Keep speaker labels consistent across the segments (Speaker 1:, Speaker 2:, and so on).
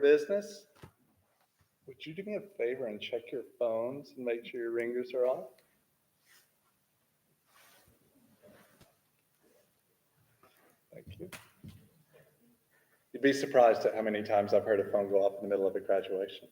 Speaker 1: business, would you do me a favor and check your phones and make sure your ringers are off? Thank you. You'd be surprised at how many times I've heard a phone go off in the middle of a graduation.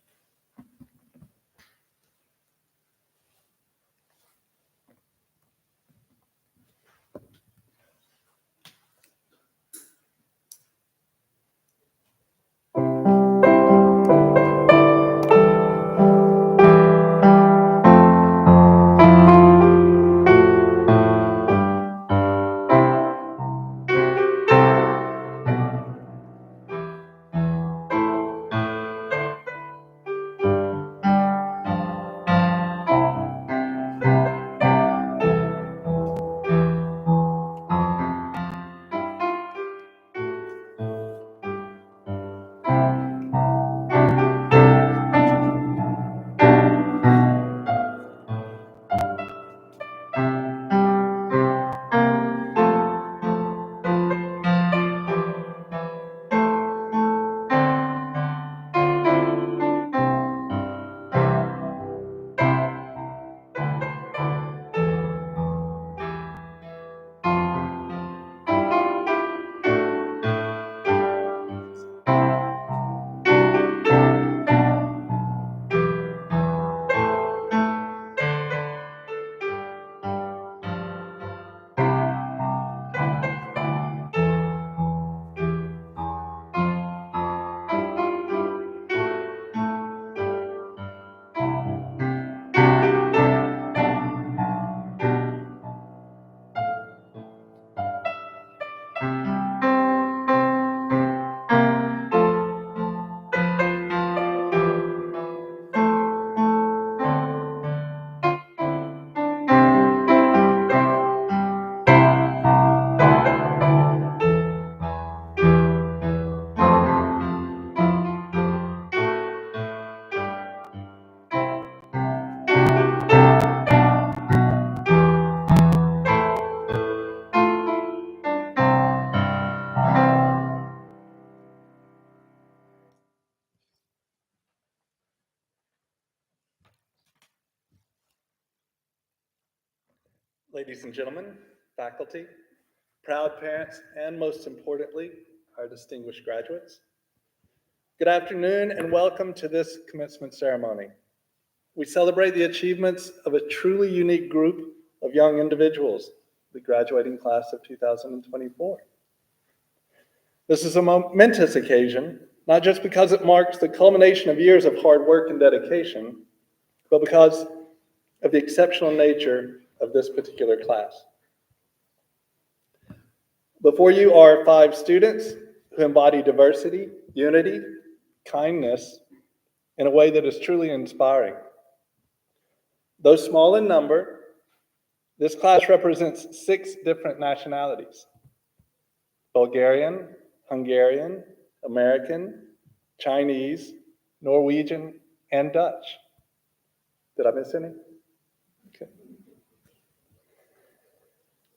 Speaker 1: Ladies and gentlemen, faculty, proud parents, and most importantly, our distinguished graduates. Good afternoon and welcome to this commencement ceremony. We celebrate the achievements of a truly unique group of young individuals, the graduating class of 2024. This is a momentous occasion, not just because it marks the culmination of years of hard work and dedication, but because of the exceptional nature of this particular class. Before you are 5 students who embody diversity, unity, kindness in a way that is truly inspiring. Though small in number, this class represents 6 different nationalities: Bulgarian, Hungarian, American, Chinese, Norwegian, and Dutch. Did I miss any? Okay.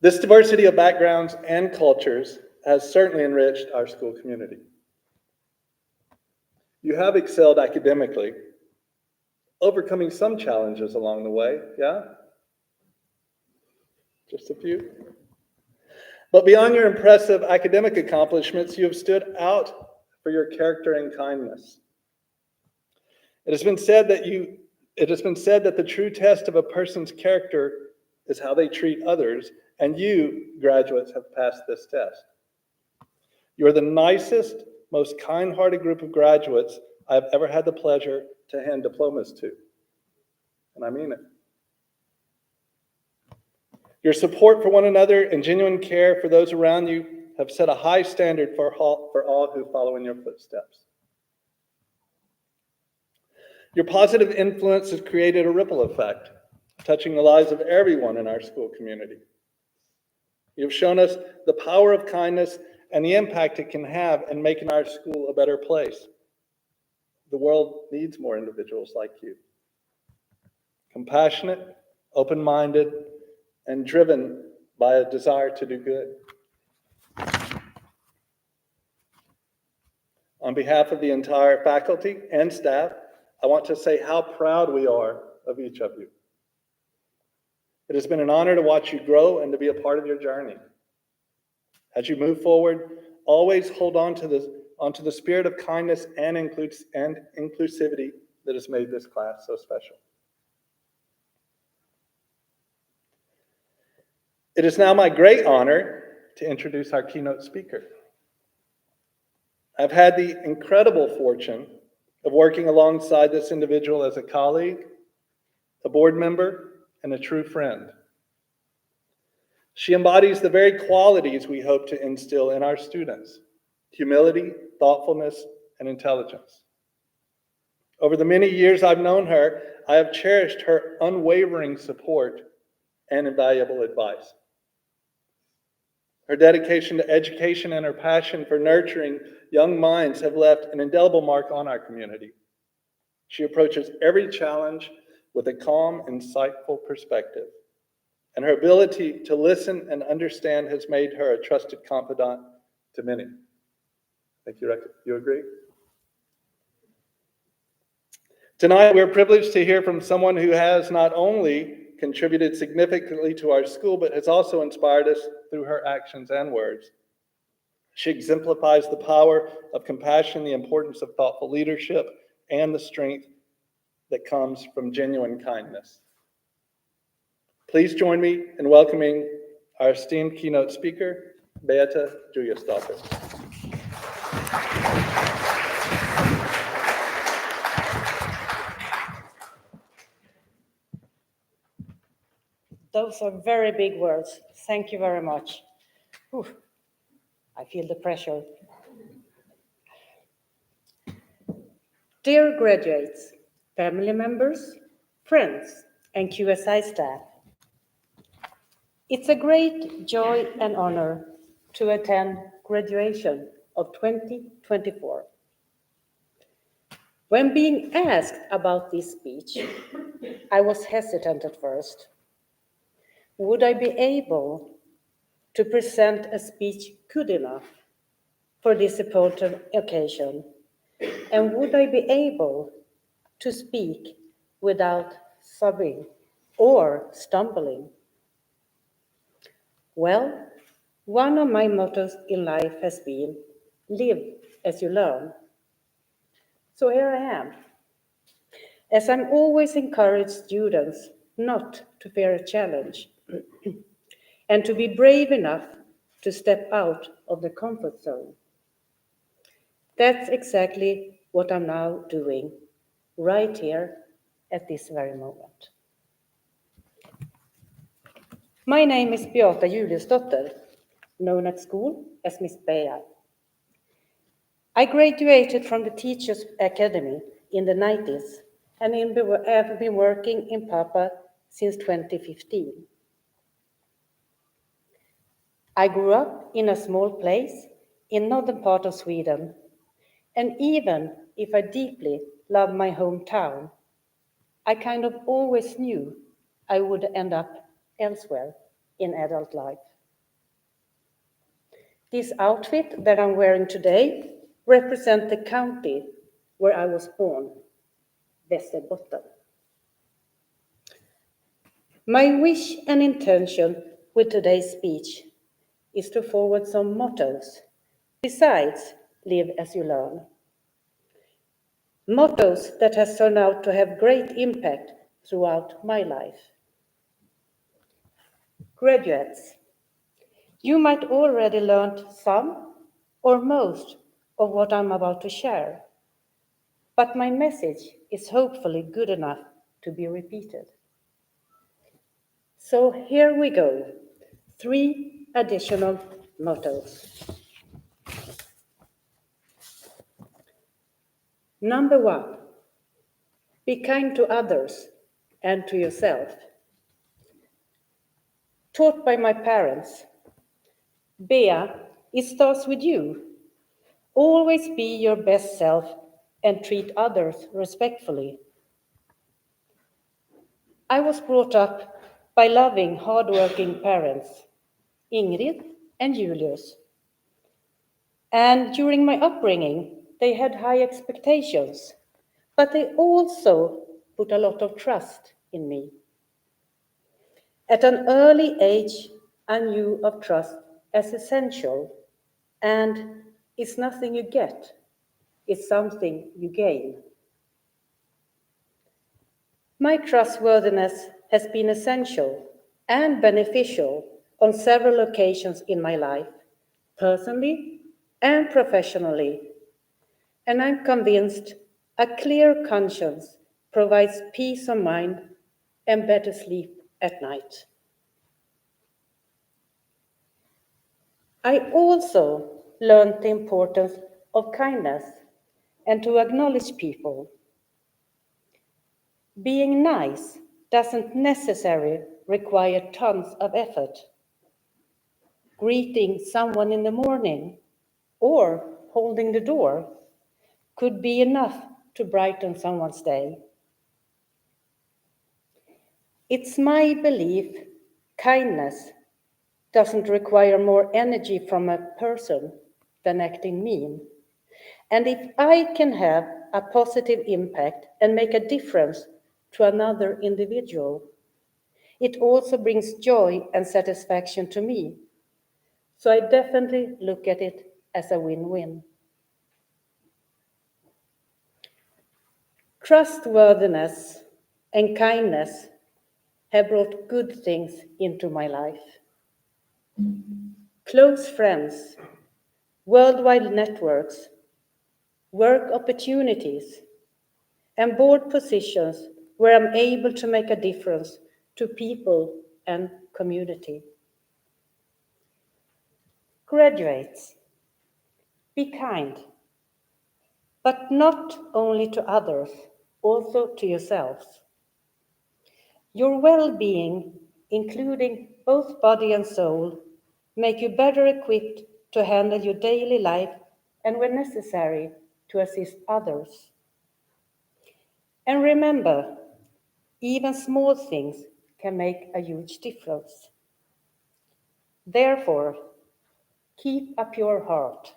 Speaker 1: This diversity of backgrounds and cultures has certainly enriched our school community. You have excelled academically, overcoming some challenges along the way, yeah? Just a few. But beyond your impressive academic accomplishments, you have stood out for your character and kindness. It has been said that the true test of a person's character is how they treat others, and you, graduates, have passed this test. You're the nicest, most kind-hearted group of graduates I've ever had the pleasure to hand diplomas to, and I mean it. Your support for one another and genuine care for those around you have set a high standard for all who follow in your footsteps. Your positive influence has created a ripple effect, touching the lives of everyone in our school community. You've shown us the power of kindness and the impact it can have in making our school a better place. The world needs more individuals like you. Compassionate, open-minded, and driven by a desire to do good. On behalf of the entire faculty and staff, I want to say how proud we are of each of you. It has been an honor to watch you grow and to be a part of your journey. As you move forward, always hold on to the spirit of kindness and inclusivity that has made this class so special. It is now my great honor to introduce our keynote speaker. I've had the incredible fortune of working alongside this individual as a colleague, a board member, and a true friend. She embodies the very qualities we hope to instill in our students: humility, thoughtfulness, and intelligence. Over the many years I've known her, I have cherished her unwavering support and invaluable advice. Her dedication to education and her passion for nurturing young minds have left an indelible mark on our community. She approaches every challenge with a calm, insightful perspective, and her ability to listen and understand has made her a trusted confidant to many. Thank you, you agree? Tonight, we're privileged to hear from someone who has not only contributed significantly to our school, but has also inspired us through her actions and words. She exemplifies the power of compassion, the importance of thoughtful leadership, and the strength that comes from genuine kindness. Please join me in welcoming our esteemed keynote speaker, Beata Juliusdottir.
Speaker 2: Those are very big words. Thank you very much. Whew. I feel the pressure. Dear graduates, family members, friends, and QSI staff, it's a great joy and honor to attend graduation of 2024. When being asked about this speech, I was hesitant at first. Would I be able to present a speech good enough for this important occasion? And would I be able to speak without sobbing or stumbling? Well, one of my mottos in life has been, live as you learn. So here I am, as I'm always encourage students not to fear a challenge and to be brave enough to step out of the comfort zone. That's exactly what I'm now doing, right here at this very moment. My name is Beata Juliusdottir, known at school as Miss Bea. I graduated from the Teachers Academy in the 90s and have been working in Pápa since 2015. I grew up in a small place in northern part of Sweden, and even if I deeply love my hometown, I kind of always knew I would end up elsewhere in adult life. This outfit that I'm wearing today represents the county where I was born, Västerbotten. My wish and intention with today's speech is to forward some mottos, besides live as you learn. Mottos that has turned out to have great impact throughout my life. Graduates, you might already learned some or most of what I'm about to share, but my message is hopefully good enough to be repeated. So here we go, 3 additional mottos. Number 1, be kind to others and to yourself. Taught by my parents, Bea, it starts with you. Always be your best self and treat others respectfully. I was brought up by loving, hardworking parents, Ingrid and Julius. And during my upbringing, they had high expectations, but they also put a lot of trust in me. At an early age, I knew of trust as essential, and it's nothing you get, it's something you gain. My trustworthiness has been essential and beneficial on several occasions in my life, personally and professionally, and I'm convinced a clear conscience provides peace of mind and better sleep at night. I also learned the importance of kindness and to acknowledge people. Being nice doesn't necessarily require tons of effort. Greeting someone in the morning or holding the door could be enough to brighten someone's day. It's my belief kindness doesn't require more energy from a person than acting mean. And if I can have a positive impact and make a difference to another individual, it also brings joy and satisfaction to me. So I definitely look at it as a win-win. Trustworthiness and kindness have brought good things into my life. Close friends, worldwide networks, work opportunities, and board positions where I'm able to make a difference to people and community. Graduates, be kind, but not only to others, also to yourselves. Your well-being, including both body and soul, make you better equipped to handle your daily life and, when necessary, to assist others. And remember, even small things can make a huge difference. Therefore, keep a pure heart,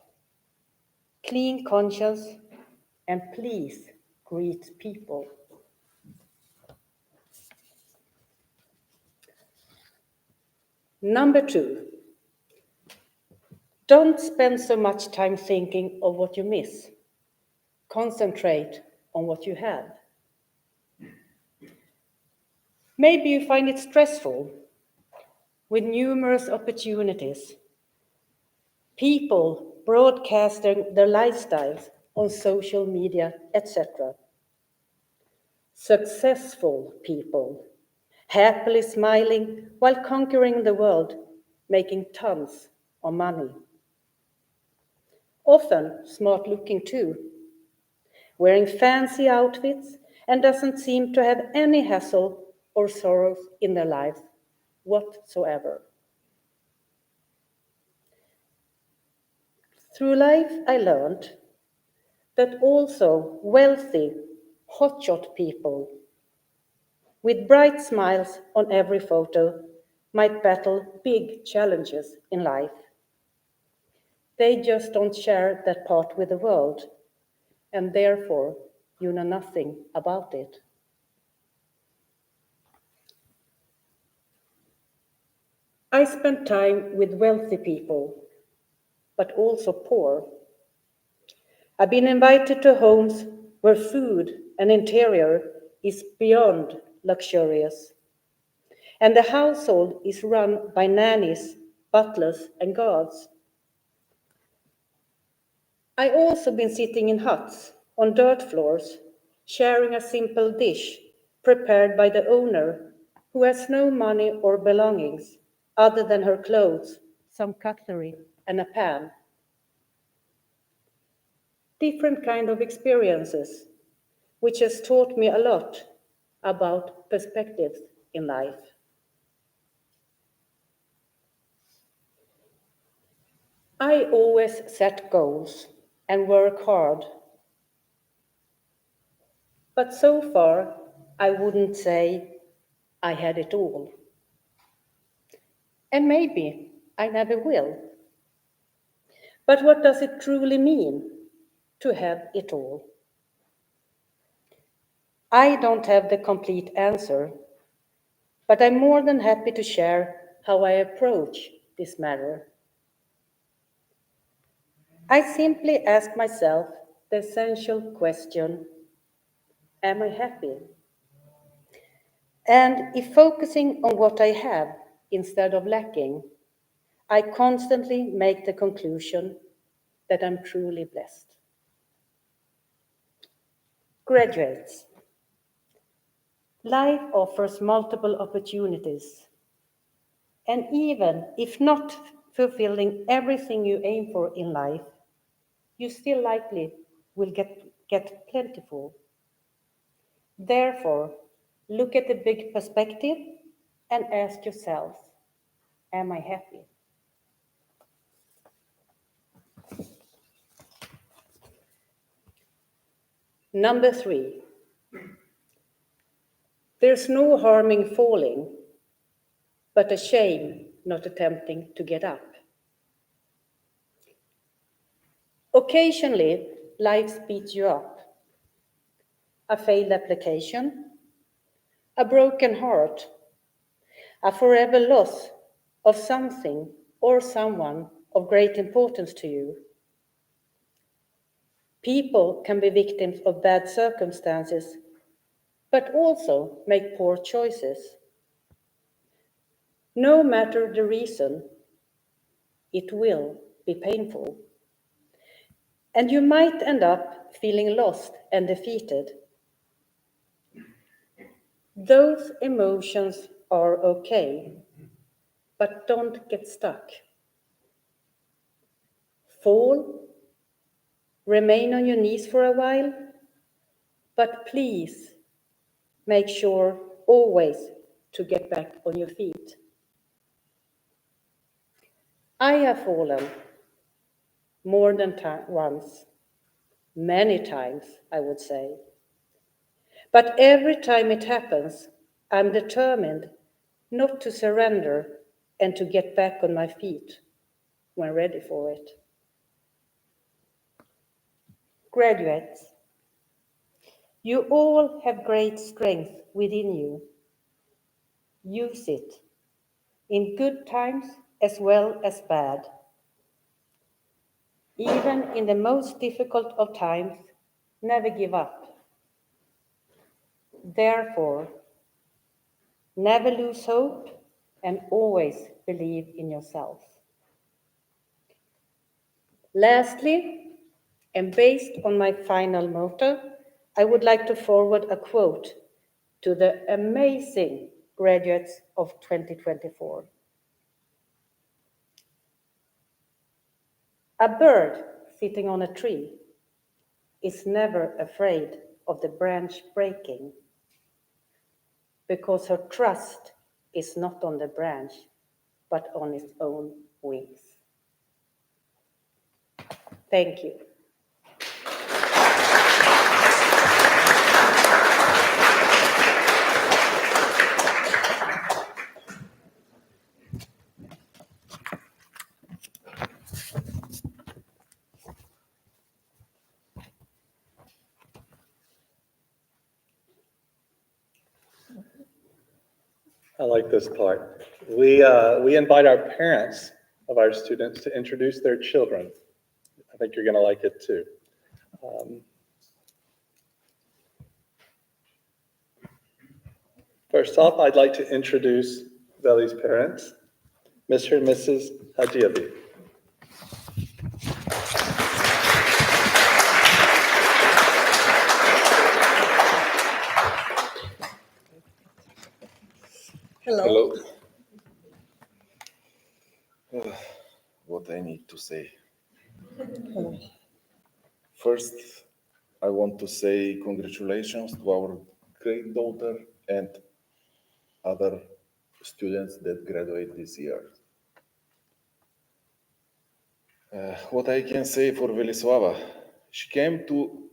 Speaker 2: clean conscience, and please greet people. Number 2, don't spend so much time thinking of what you miss. Concentrate on what you have. Maybe you find it stressful with numerous opportunities, people broadcasting their lifestyles on social media, etc. Successful people, happily smiling while conquering the world, making tons of money. Often smart looking too, wearing fancy outfits and doesn't seem to have any hassle or sorrows in their lives whatsoever. Through life, I learned that also wealthy, hotshot people with bright smiles on every photo might battle big challenges in life. They just don't share that part with the world, and therefore you know nothing about it. I spent time with wealthy people, but also poor. I've been invited to homes where food and interior is beyond luxurious, and the household is run by nannies, butlers, and guards. I also been sitting in huts on dirt floors, sharing a simple dish prepared by the owner, who has no money or belongings other than her clothes, some cutlery, and a pan. Different kind of experiences, which has taught me a lot about perspectives in life. I always set goals and work hard, but so far I wouldn't say I had it all. And maybe I never will. But what does it truly mean? to have it all. I don't have the complete answer, but I'm more than happy to share how I approach this matter. I simply ask myself the essential question, am I happy? And if focusing on what I have instead of lacking, I constantly make the conclusion that I'm truly blessed. Graduates, life offers multiple opportunities, and even if not fulfilling everything you aim for in life, you still likely will get plentiful. Therefore, look at the big perspective and ask yourself, am I happy? Number 3, there's no harm in falling, but a shame not attempting to get up. Occasionally, life beats you up. A failed application, a broken heart, a forever loss of something or someone of great importance to you. People can be victims of bad circumstances, but also make poor choices. No matter the reason, it will be painful. And you might end up feeling lost and defeated. Those emotions are okay, but don't get stuck. Fall, remain on your knees for a while, but please make sure always to get back on your feet. I have fallen more than once, many times, I would say. But every time it happens, I'm determined not to surrender and to get back on my feet when ready for it. Graduates, you all have great strength within you. Use it in good times as well as bad. Even in the most difficult of times, never give up. Therefore, never lose hope and always believe in yourself. Lastly, and based on my final motto, I would like to forward a quote to the amazing graduates of 2024. A bird sitting on a tree is never afraid of the branch breaking because her trust is not on the branch, but on its own wings. Thank you.
Speaker 1: I like this part. We invite our parents of our students to introduce their children. I think you're going to like it too. First off, I'd like to introduce Veli's parents, Mr. and Mrs. Hajiabi.
Speaker 3: Hello. What I need to say. First, I want to say congratulations to our great daughter and other students that graduate this year. What I can say for Velisłava, she came to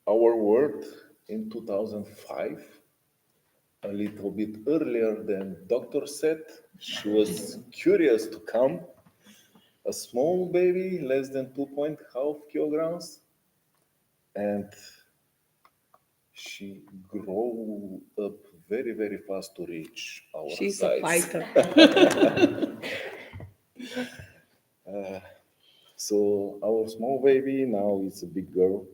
Speaker 3: our world in 2005, a little bit earlier than doctor said. She was curious to come, a small baby, less than 2.5 kilograms, and she grew up very, very fast to reach our
Speaker 2: She's
Speaker 3: size.
Speaker 2: a fighter.
Speaker 3: So our small baby now is a big girl,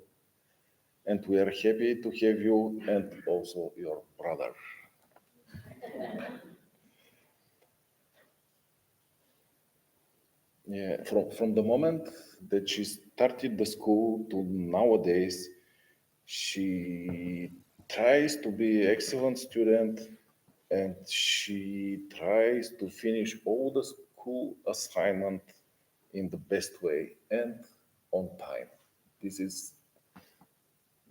Speaker 3: and we are happy to have you and also your brother. Yeah, from the moment that she started the school to nowadays, she tries to be excellent student and she tries to finish all the school assignment in the best way and on time. This is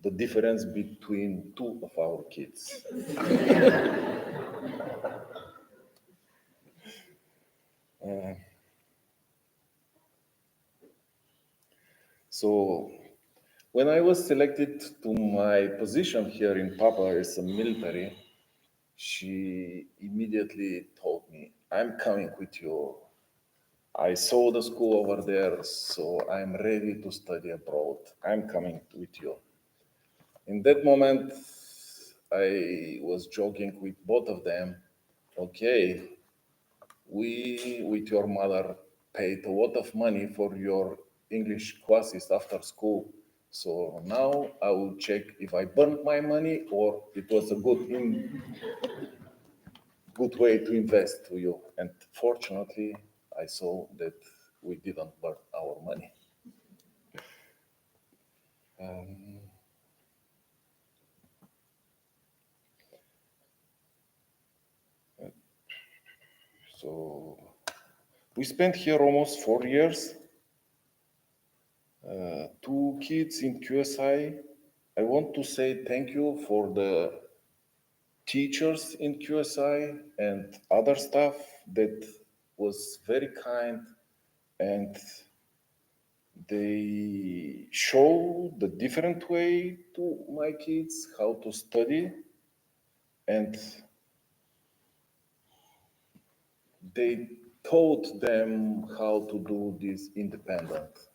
Speaker 3: the difference between two of our kids. So when I was selected to my position here in Papa as a military, she immediately told me, I'm coming with you. I saw the school over there, so I'm ready to study abroad. I'm coming with you. In that moment, I was joking with both of them. Okay, we, with your mother, paid a lot of money for your English classes after school. So now I will check if I burnt my money or it was a good way to invest to you. And fortunately, I saw that we didn't burn our money. So we spent here almost 4 years. Two kids in QSI. I want to say thank you for the teachers in QSI and other staff that was very kind and they show the different way to my kids how to study and they taught them how to do this independent.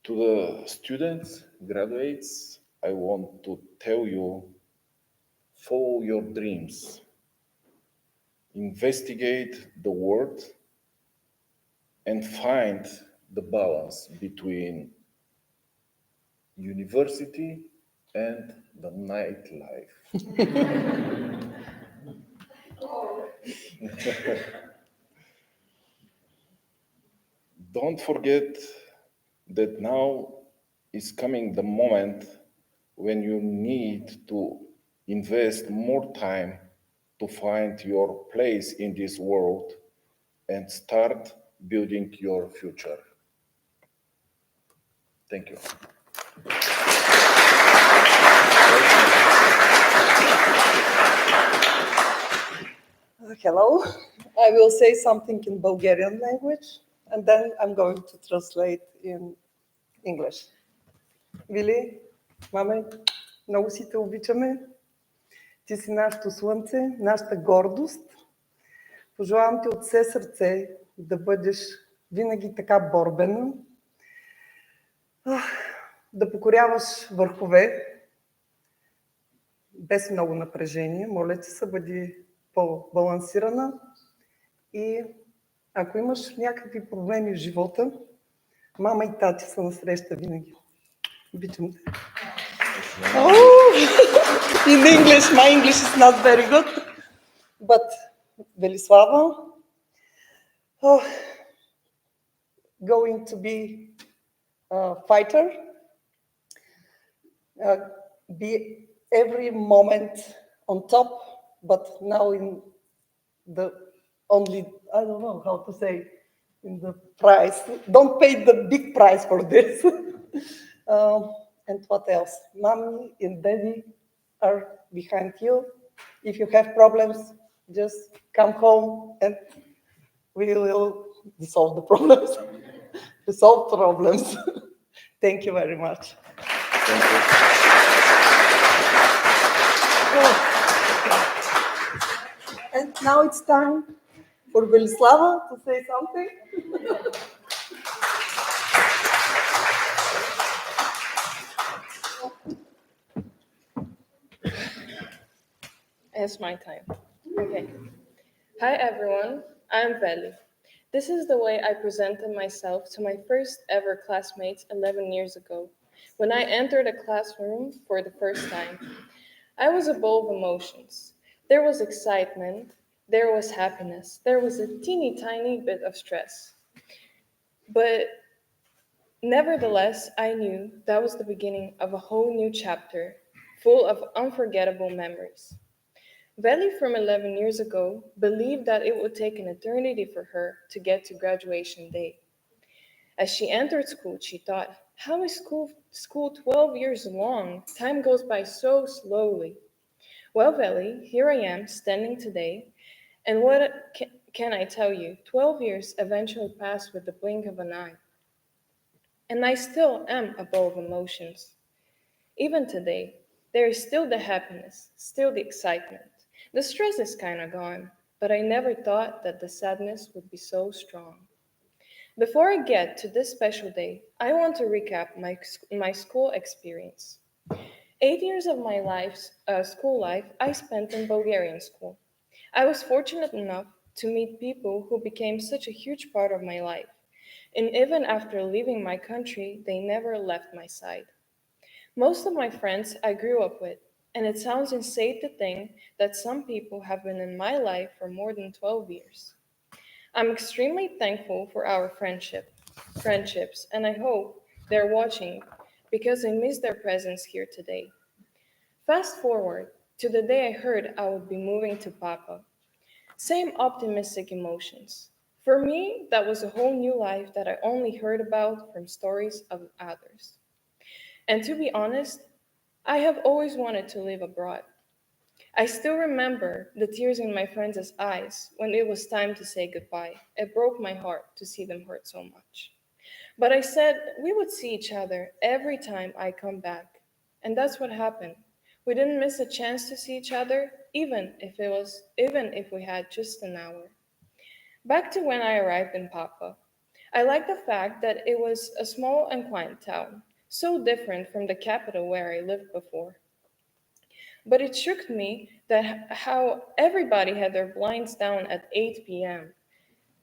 Speaker 3: To the students, graduates, I want to tell you, follow your dreams, investigate the world, and find the balance between university and the nightlife. Don't forget that now is coming the moment when you need to invest more time to find your place in this world and start building your future. Thank you.
Speaker 4: Hello. I will say something in Bulgarian language, and then I'm going to translate in English. Вили, маме, много си те обичаме. Ти си нашето слънце, нашата гордост. Пожелавам ти от все сърце да бъдеш винаги така борбена, да покоряваш върхове без много напрежение. Моля ти се, бъди по-балансирана и ако имаш някакви проблеми в живота, мама и тати са насреща винаги. Обичам те. In English, my English is not very good, but Велислава, going to be a fighter, be every moment on top, but now in the only, I don't know how to say, in the price. Don't pay the big price for this. And what else? Mommy and daddy are behind you. If you have problems, just come home and we will solve the problems. Resolve problems. Thank you very much.
Speaker 3: Thank you.
Speaker 4: And now it's time for Belislava to say something.
Speaker 5: It's my time. Okay. Hi, everyone. I'm Veli. This is the way I presented myself to my first ever classmates 11 years ago, when I entered a classroom for the first time. I was a bowl of emotions. There was excitement, there was happiness, there was a teeny tiny bit of stress. But nevertheless, I knew that was the beginning of a whole new chapter, full of unforgettable memories. Valley from 11 years ago believed that it would take an eternity for her to get to graduation day. As she entered school, she thought, how is school 12 years long? Time goes by so slowly. Well, Valley, here I am standing today, and what can I tell you? 12 years eventually passed with the blink of an eye. And I still am a bowl of emotions. Even today, there is still the happiness, still the excitement. The stress is kind of gone, but I never thought that the sadness would be so strong. Before I get to this special day, I want to recap my school experience. 8 years of my school life I spent in Bulgarian school. I was fortunate enough to meet people who became such a huge part of my life. And even after leaving my country, they never left my side. Most of my friends I grew up with, and it sounds insane to think that some people have been in my life for more than 12 years. I'm extremely thankful for our friendships, and I hope they're watching because I miss their presence here today. Fast forward to the day I heard I would be moving to Papa. Same optimistic emotions. For me, that was a whole new life that I only heard about from stories of others. And to be honest, I have always wanted to live abroad. I still remember the tears in my friends' eyes when it was time to say goodbye. It broke my heart to see them hurt so much. But I said we would see each other every time I come back. And that's what happened. We didn't miss a chance to see each other, even if we had just an hour. Back to when I arrived in Papa. I like the fact that it was a small and quiet town, so different from the capital where I lived before. But it shook me that how everybody had their blinds down at 8 p.m.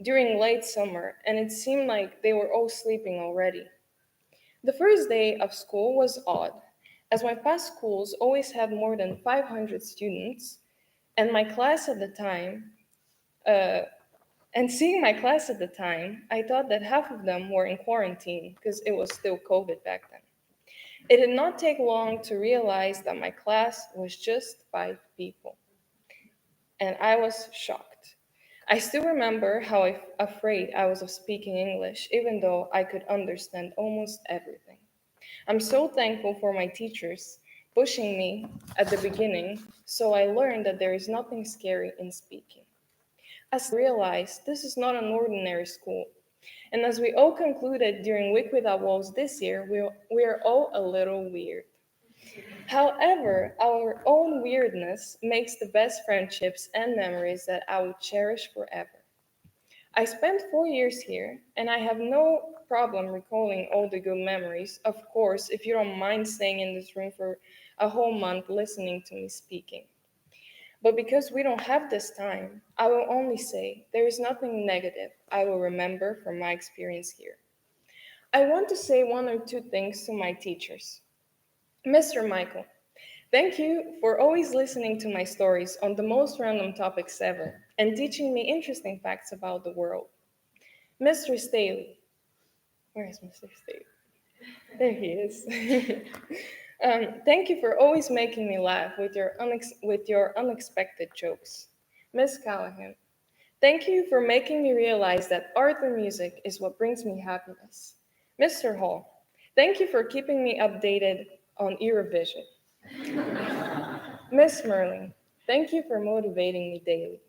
Speaker 5: during late summer, and it seemed like they were all sleeping already. The first day of school was odd, as my past schools always had more than 500 students, and my class at the time, uh, and seeing my class at the time, I thought that half of them were in quarantine because it was still COVID back then. It did not take long to realize that my class was just 5 people, and I was shocked. I still remember how afraid I was of speaking English, even though I could understand almost everything. I'm so thankful for my teachers pushing me at the beginning, so I learned that there is nothing scary in speaking. As I realized, this is not an ordinary school. And as we all concluded during Week Without Walls this year, we are all a little weird. However, our own weirdness makes the best friendships and memories that I will cherish forever. I spent 4 years here, and I have no problem recalling all the good memories, of course, if you don't mind staying in this room for a whole month listening to me speaking. But because we don't have this time, I will only say there is nothing negative I will remember from my experience here. I want to say one or two things to my teachers. Mr. Michael, thank you for always listening to my stories on the most random topics ever and teaching me interesting facts about the world. Mr. Staley, where is Mr. Staley? There he is. Thank you for always making me laugh with your unexpected jokes. Miss Callahan, thank you for making me realize that art and music is what brings me happiness. Mr. Hall, thank you for keeping me updated on Eurovision. Miss Merlin, thank you for motivating me daily.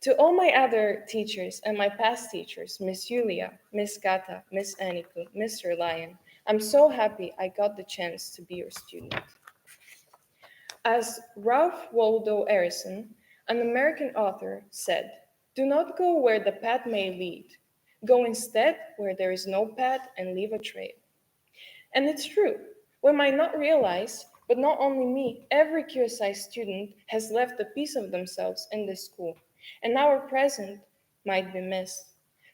Speaker 5: To all my other teachers and my past teachers, Miss Julia, Miss Gata, Miss Aniku, Mr. Lyon, I'm so happy I got the chance to be your student. As Ralph Waldo Emerson, an American author, said, Do not go where the path may lead. Go instead where there is no path and leave a trail. And it's true. We might not realize, but not only me, every QSI student has left a piece of themselves in this school, and our present might be missed.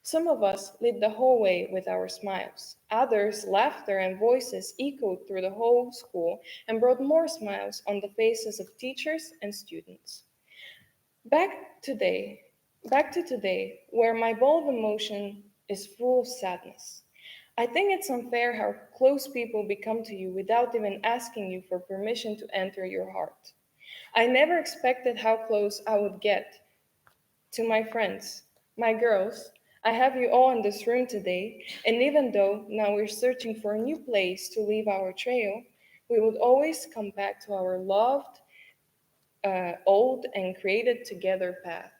Speaker 5: Some of us lit the whole way with our smiles. Others, laughter and voices echoed through the whole school and brought more smiles on the faces of teachers and students. Back today, back to today, where my bowl of emotion is full of sadness. I think it's unfair how close people become to you without even asking you for permission to enter your heart. I never expected how close I would get to my friends, my girls. I have you all in this room today, and even though now we're searching for a new place to leave our trail, we would always come back to our loved, old, and created together path.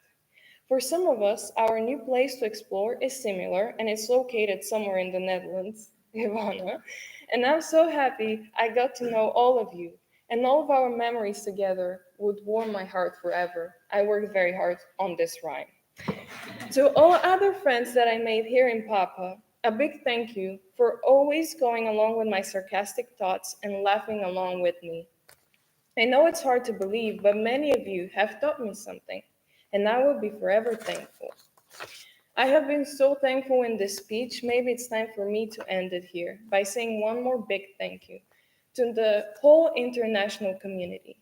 Speaker 5: For some of us, our new place to explore is similar and it's located somewhere in the Netherlands, Ivana. And I'm so happy I got to know all of you, and all of our memories together would warm my heart forever. I worked very hard on this rhyme. To all other friends that I made here in Papa, a big thank you for always going along with my sarcastic thoughts and laughing along with me. I know it's hard to believe, but many of you have taught me something, and I will be forever thankful. I have been so thankful in this speech, maybe it's time for me to end it here by saying one more big thank you to the whole international community,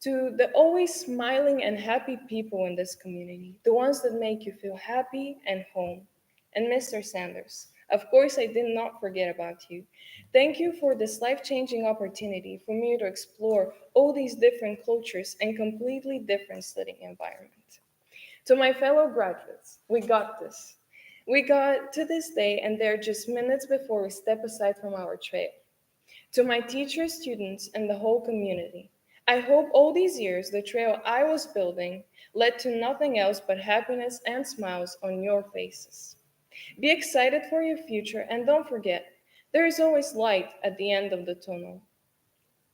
Speaker 5: to the always smiling and happy people in this community, the ones that make you feel happy and home. And Mr. Sanders, of course, I did not forget about you. Thank you for this life-changing opportunity for me to explore all these different cultures and completely different studying environments. To my fellow graduates, we got this. We got to this day, and they're just minutes before we step aside from our trail. To my teachers, students, and the whole community, I hope all these years the trail I was building led to nothing else but happiness and smiles on your faces. Be excited for your future, and don't forget, there is always light at the end of the tunnel.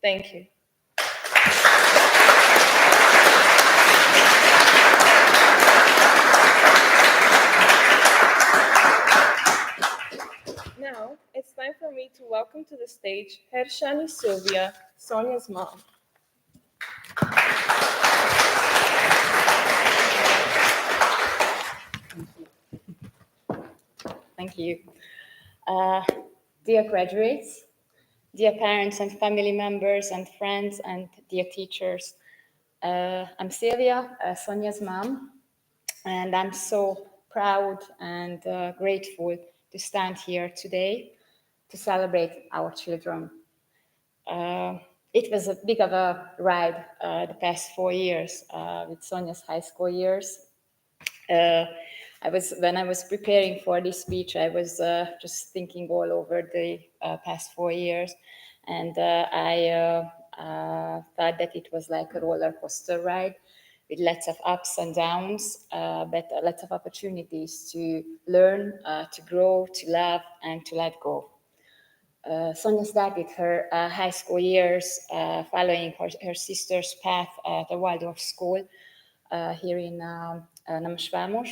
Speaker 5: Thank you. Now, it's time for me to welcome to the stage Hershani Sylvia, Sonia's mom.
Speaker 6: Thank you. Uh, Dear graduates, dear parents and family members and friends and dear teachers, I'm Sylvia, Sonia's mom, and I'm so proud and grateful to stand here today to celebrate our children. It was a bit of a ride the past 4 years with Sonia's high school years. When I was preparing for this speech, I was just thinking all over the past 4 years, and I thought that it was like a roller coaster ride with lots of ups and downs, but lots of opportunities to learn, to grow, to love, and to let go. Sonia started her high school years following her sister's path at the Waldorf school here in Namsvámos.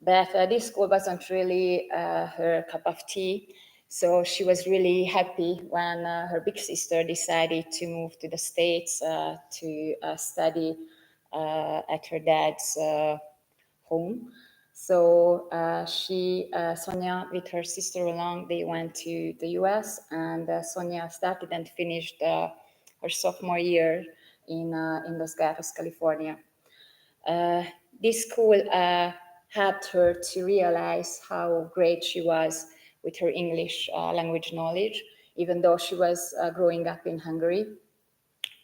Speaker 6: But this school wasn't really her cup of tea. So she was really happy when her big sister decided to move to the States to study at her dad's home. So Sonia, with her sister along, they went to the US, and Sonia started and finished her sophomore year in Los Gatos, California. This school helped her to realize how great she was with her English language knowledge, even though she was growing up in Hungary.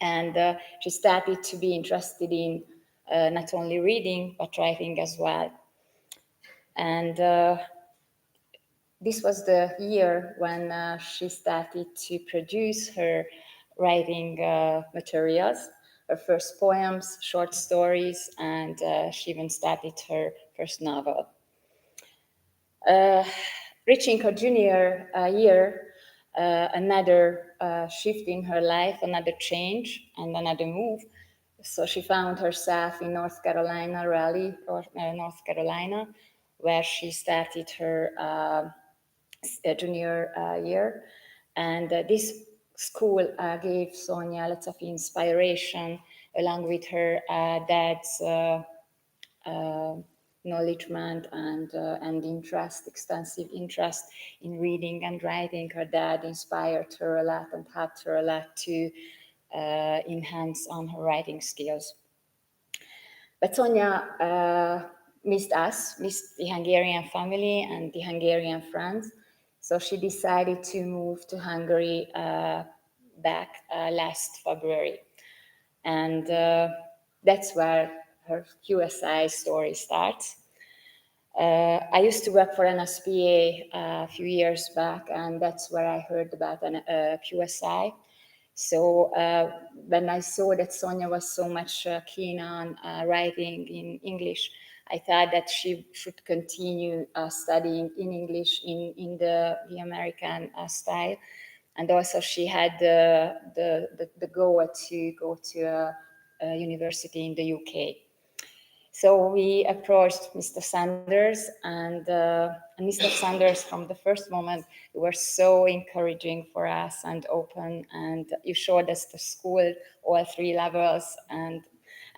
Speaker 6: And she started to be interested in not only reading, but writing as well. And this was the year when she started to produce her writing materials, her first poems, short stories, and she even started her first novel. Reaching her junior year, another shift in her life, another change and another move So she found herself in North Carolina, Raleigh, or North Carolina, where she started her junior year. And this school gave Sonia lots of inspiration, along with her dad's knowledgement and interest, extensive interest in reading and writing. Her dad inspired her a lot and helped her a lot to enhance on her writing skills. But Sonia missed us, missed the Hungarian family and the Hungarian friends. So she decided to move to Hungary back last February. And that's where her QSI story starts. I used to work for NSPA a few years back, and that's where I heard about QSI. So when I saw that Sonia was so much keen on writing in English, I thought that she should continue studying in English in the American style. And also she had the goal to go to a university in the UK. So we approached Mr. Sanders, and Mr. Sanders, from the first moment, you were so encouraging for us and open, and you showed us the school, all 3 levels, and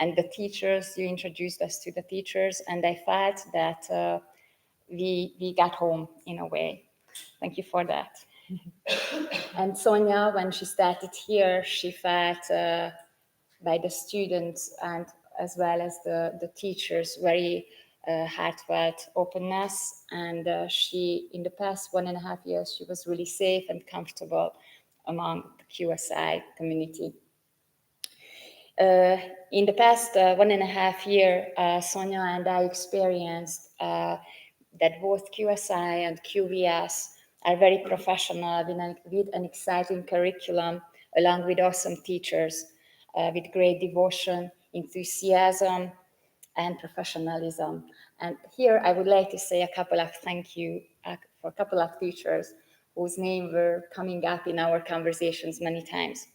Speaker 6: the teachers. You introduced us to the teachers, and I felt that we got home in a way. Thank you for that. And Sonia, when she started here, she felt by the students and as well as the teachers very heartfelt openness. And she, in the past 1.5 years, she was really safe and comfortable among the QSI community. In the past 1.5 years, Sonia and I experienced that both QSI and QVS are very professional with an exciting curriculum, along with awesome teachers with great devotion, enthusiasm, and professionalism. And here I would like to say a couple of thank you for a couple of teachers whose names were coming up in our conversations many times.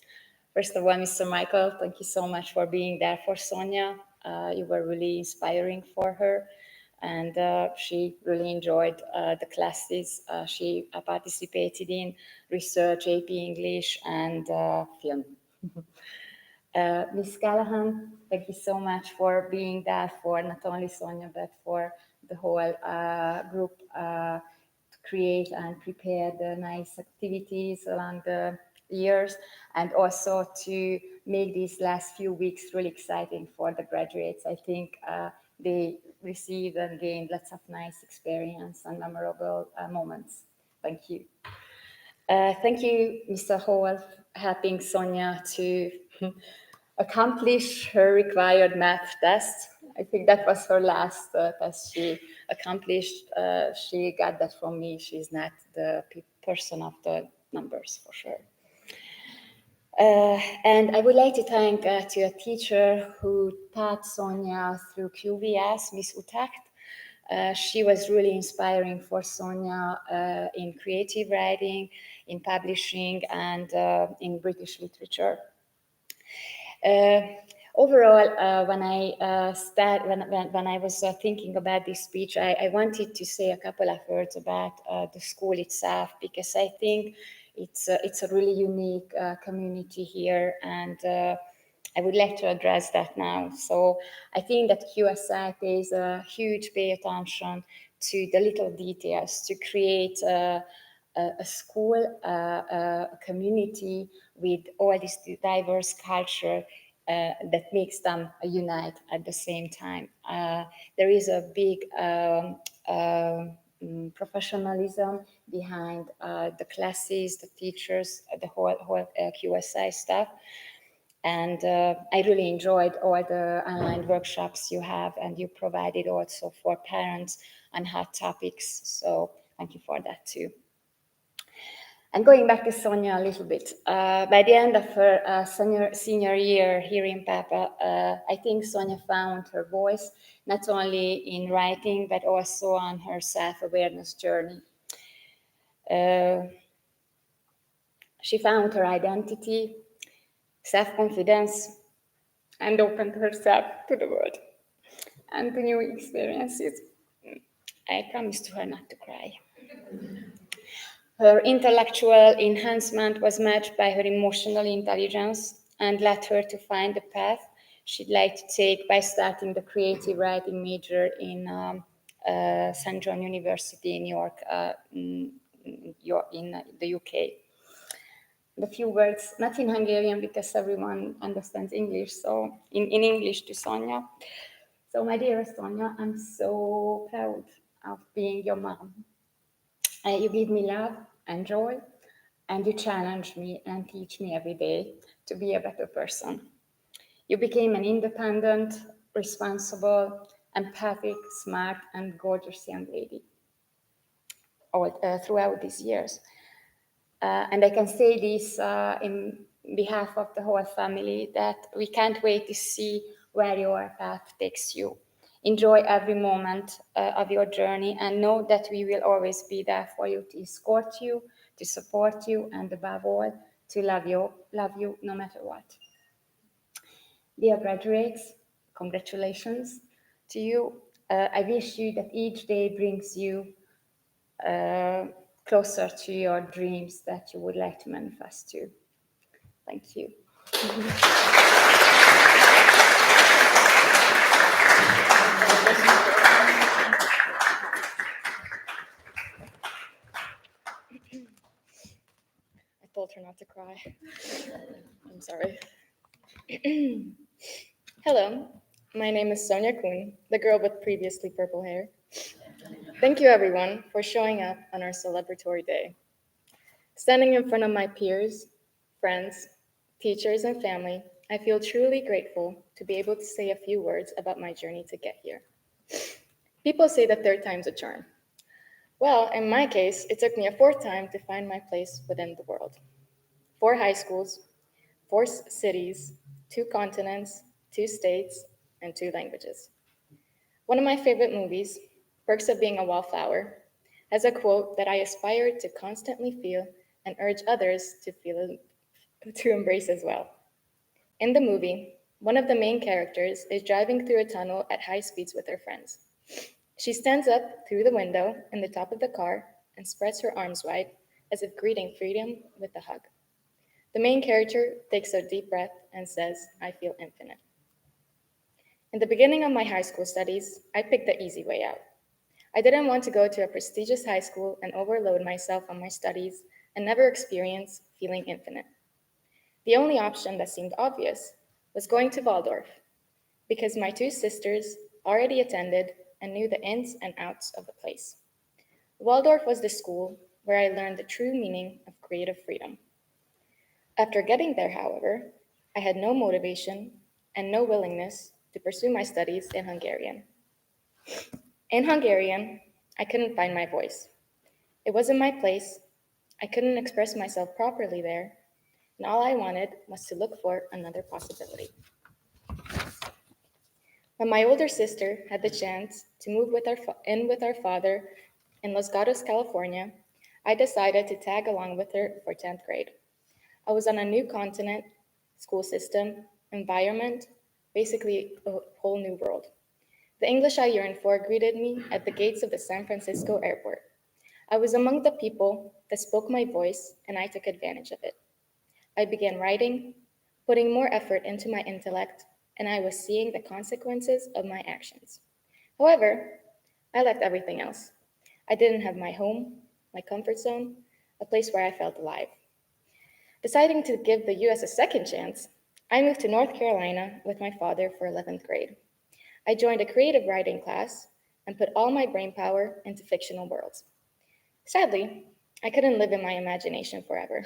Speaker 6: First of all, Mr. Michael, thank you so much for being there for Sonia. You were really inspiring for her, and she really enjoyed the classes she participated in, research, AP English, and film. Ms. Callahan, thank you so much for being there for not only Sonia, but for the whole group to create and prepare the nice activities along the years, and also to make these last few weeks really exciting for the graduates. I think they received and gained lots of nice experience and memorable moments. Thank you. Thank you, Mr. Hall, helping Sonia to accomplish her required math test. I think that was her last test she accomplished. She got that from me. She's not the person of the numbers, for sure. And I would like to thank to a teacher who taught Sonia through QVS, Miss Utacht. She was really inspiring for Sonia in creative writing, in publishing, and in British literature. Overall, when I was thinking about this speech, I wanted to say a couple of words about the school itself, because I think it's a really unique community here, and I would like to address that now. So I think that QSI pays a huge pay attention to the little details to create a school, a community with all this diverse culture that makes them unite at the same time. There is a big professionalism behind the classes, the teachers, the whole QSI staff. And I really enjoyed all the online workshops you have, and you provided also for parents on hot topics. So thank you for that too. And going back to Sonia a little bit, by the end of her senior year here in Pápa, I think Sonia found her voice, not only in writing, but also on her self-awareness journey. She found her identity, self-confidence, and opened herself to the world and to new experiences. I promised her not to cry. Her intellectual enhancement was matched by her emotional intelligence and led her to find the path she'd like to take by starting the creative writing major in St. John University in York, in the UK. The few words, not in Hungarian because everyone understands English, so in English to Sonia. So my dearest Sonia, I'm so proud of being your mom. You give me love and joy, and you challenge me and teach me every day to be a better person. You became an independent, responsible, empathic, smart, and gorgeous young lady throughout these years. And I can say this in behalf of the whole family, that we can't wait to see where your path takes you. Enjoy every moment of your journey and know that we will always be there for you, to escort you, to support you, and above all, to love you no matter what. Dear graduates, congratulations to you. I wish you that each day brings you closer to your dreams that you would like to manifest to. Thank you.
Speaker 5: I told her not to cry. I'm sorry. Hello, my name is Sonia Kuhn, the girl with previously purple hair. Thank you everyone for showing up on our celebratory day. Standing in front of my peers, friends, teachers, and family, I feel truly grateful to be able to say a few words about my journey to get here. People say that third time's a charm. Well, in my case, it took me a fourth time to find my place within the world. 4 high schools, 4 cities, 2 continents, 2 states, and 2 languages. One of my favorite movies, Perks of Being a Wallflower, has a quote that I aspire to constantly feel and urge others to embrace as well. In the movie, one of the main characters is driving through a tunnel at high speeds with her friends. She stands up through the window in the top of the car and spreads her arms wide as if greeting freedom with a hug. The main character takes a deep breath and says, "I feel infinite." In the beginning of my high school studies, I picked the easy way out. I didn't want to go to a prestigious high school and overload myself on my studies and never experience feeling infinite. The only option that seemed obvious was going to Waldorf, because my 2 sisters already attended and knew the ins and outs of the place. Waldorf was the school where I learned the true meaning of creative freedom. After getting there, however, I had no motivation and no willingness to pursue my studies in Hungarian. In Hungarian, I couldn't find my voice. It wasn't my place, I couldn't express myself properly there, and all I wanted was to look for another possibility. When my older sister had the chance to move in with our father in Los Gatos, California, I decided to tag along with her for 10th grade. I was on a new continent, school system, environment, basically a whole new world. The English I yearned for greeted me at the gates of the San Francisco airport. I was among the people that spoke my voice, and I took advantage of it. I began writing, putting more effort into my intellect, and I was seeing the consequences of my actions. However, I lacked everything else. I didn't have my home, my comfort zone, a place where I felt alive. Deciding to give the US a second chance, I moved to North Carolina with my father for 11th grade. I joined a creative writing class and put all my brainpower into fictional worlds. Sadly, I couldn't live in my imagination forever.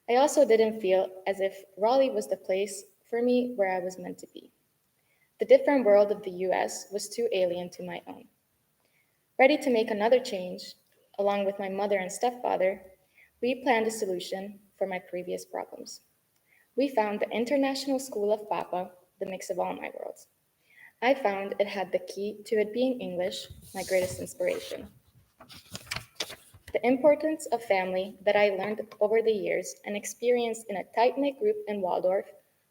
Speaker 5: I also didn't feel as if Raleigh was the place for me where I was meant to be. The different world of the US was too alien to my own. Ready to make another change, along with my mother and stepfather, we planned a solution for my previous problems. We found the International School of Pápa, the mix of all my worlds. I found it had the key to it being English, my greatest inspiration. The importance of family that I learned over the years and experienced in a tight-knit group in Waldorf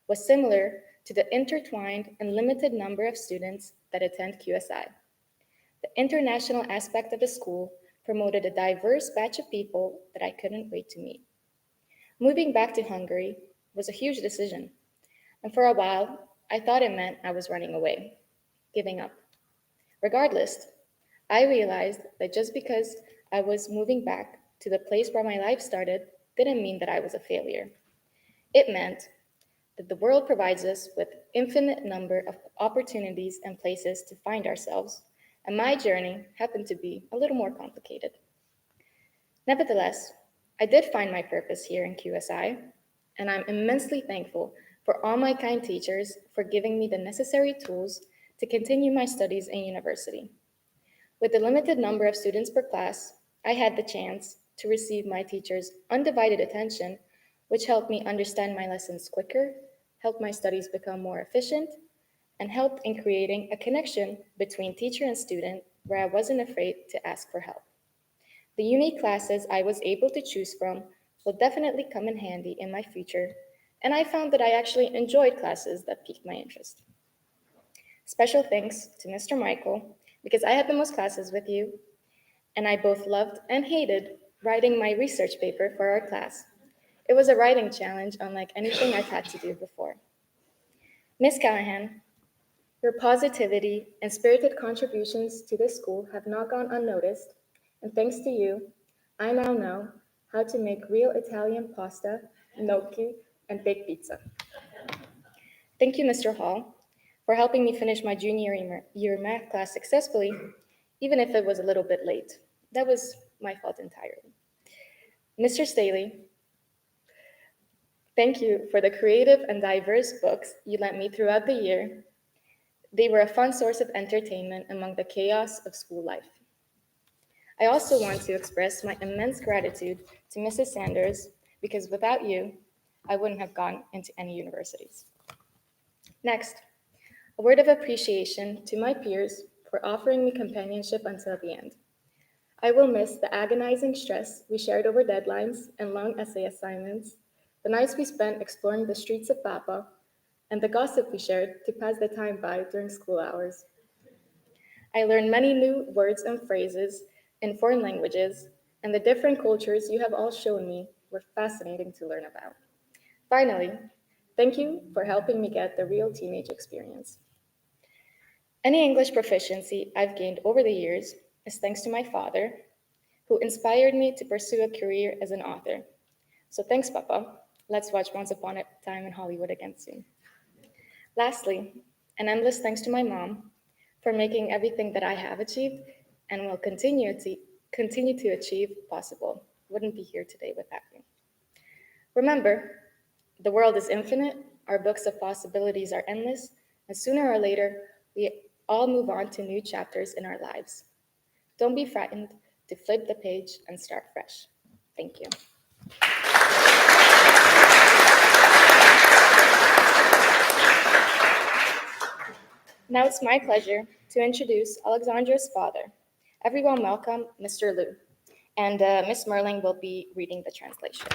Speaker 5: was similar to the intertwined and limited number of students that attend QSI. The international aspect of the school promoted a diverse batch of people that I couldn't wait to meet. Moving back to Hungary was a huge decision, and for a while, I thought it meant I was running away, giving up. Regardless, I realized that just because I was moving back to the place where my life started didn't mean that I was a failure. It meant that the world provides us with infinite number of opportunities and places to find ourselves, and my journey happened to be a little more complicated. Nevertheless, I did find my purpose here in QSI, and I'm immensely thankful for all my kind teachers for giving me the necessary tools to continue my studies in university. With the limited number of students per class, I had the chance to receive my teachers' undivided attention, which helped me understand my lessons quicker, helped my studies become more efficient, and helped in creating a connection between teacher and student where I wasn't afraid to ask for help. The unique classes I was able to choose from will definitely come in handy in my future, and I found that I actually enjoyed classes that piqued my interest. Special thanks to Mr. Michael, because I had the most classes with you, and I both loved and hated writing my research paper for our class. It was a writing challenge unlike anything I've had to do before. Ms. Callahan, your positivity and spirited contributions to this school have not gone unnoticed, and thanks to you, I now know how to make real Italian pasta, gnocchi, and baked pizza. Thank you, Mr. Hall, for helping me finish my junior year math class successfully, even if it was a little bit late. That was my fault entirely. Mr. Staley, thank you for the creative and diverse books you lent me throughout the year. They were a fun source of entertainment among the chaos of school life. I also want to express my immense gratitude to Mrs. Sanders, because without you, I wouldn't have gone into any universities. Next, a word of appreciation to my peers for offering me companionship until the end. I will miss the agonizing stress we shared over deadlines and long essay assignments, the nights we spent exploring the streets of Pápa, and the gossip we shared to pass the time by during school hours. I learned many new words and phrases in foreign languages, and the different cultures you have all shown me were fascinating to learn about. Finally, thank you for helping me get the real teenage experience. Any English proficiency I've gained over the years is thanks to my father, who inspired me to pursue a career as an author. So thanks, Papa. Let's watch Once Upon a Time in Hollywood again soon. Lastly, an endless thanks to my mom for making everything that I have achieved and will continue to achieve possible. Wouldn't be here today without you. Remember, the world is infinite, our books of possibilities are endless, and sooner or later, we all move on to new chapters in our lives. Don't be frightened to flip the page and start fresh. Thank you. Now it's my pleasure to introduce Alexandra's father. Everyone welcome Mr. Liu, and Ms. Merling will be reading the translation.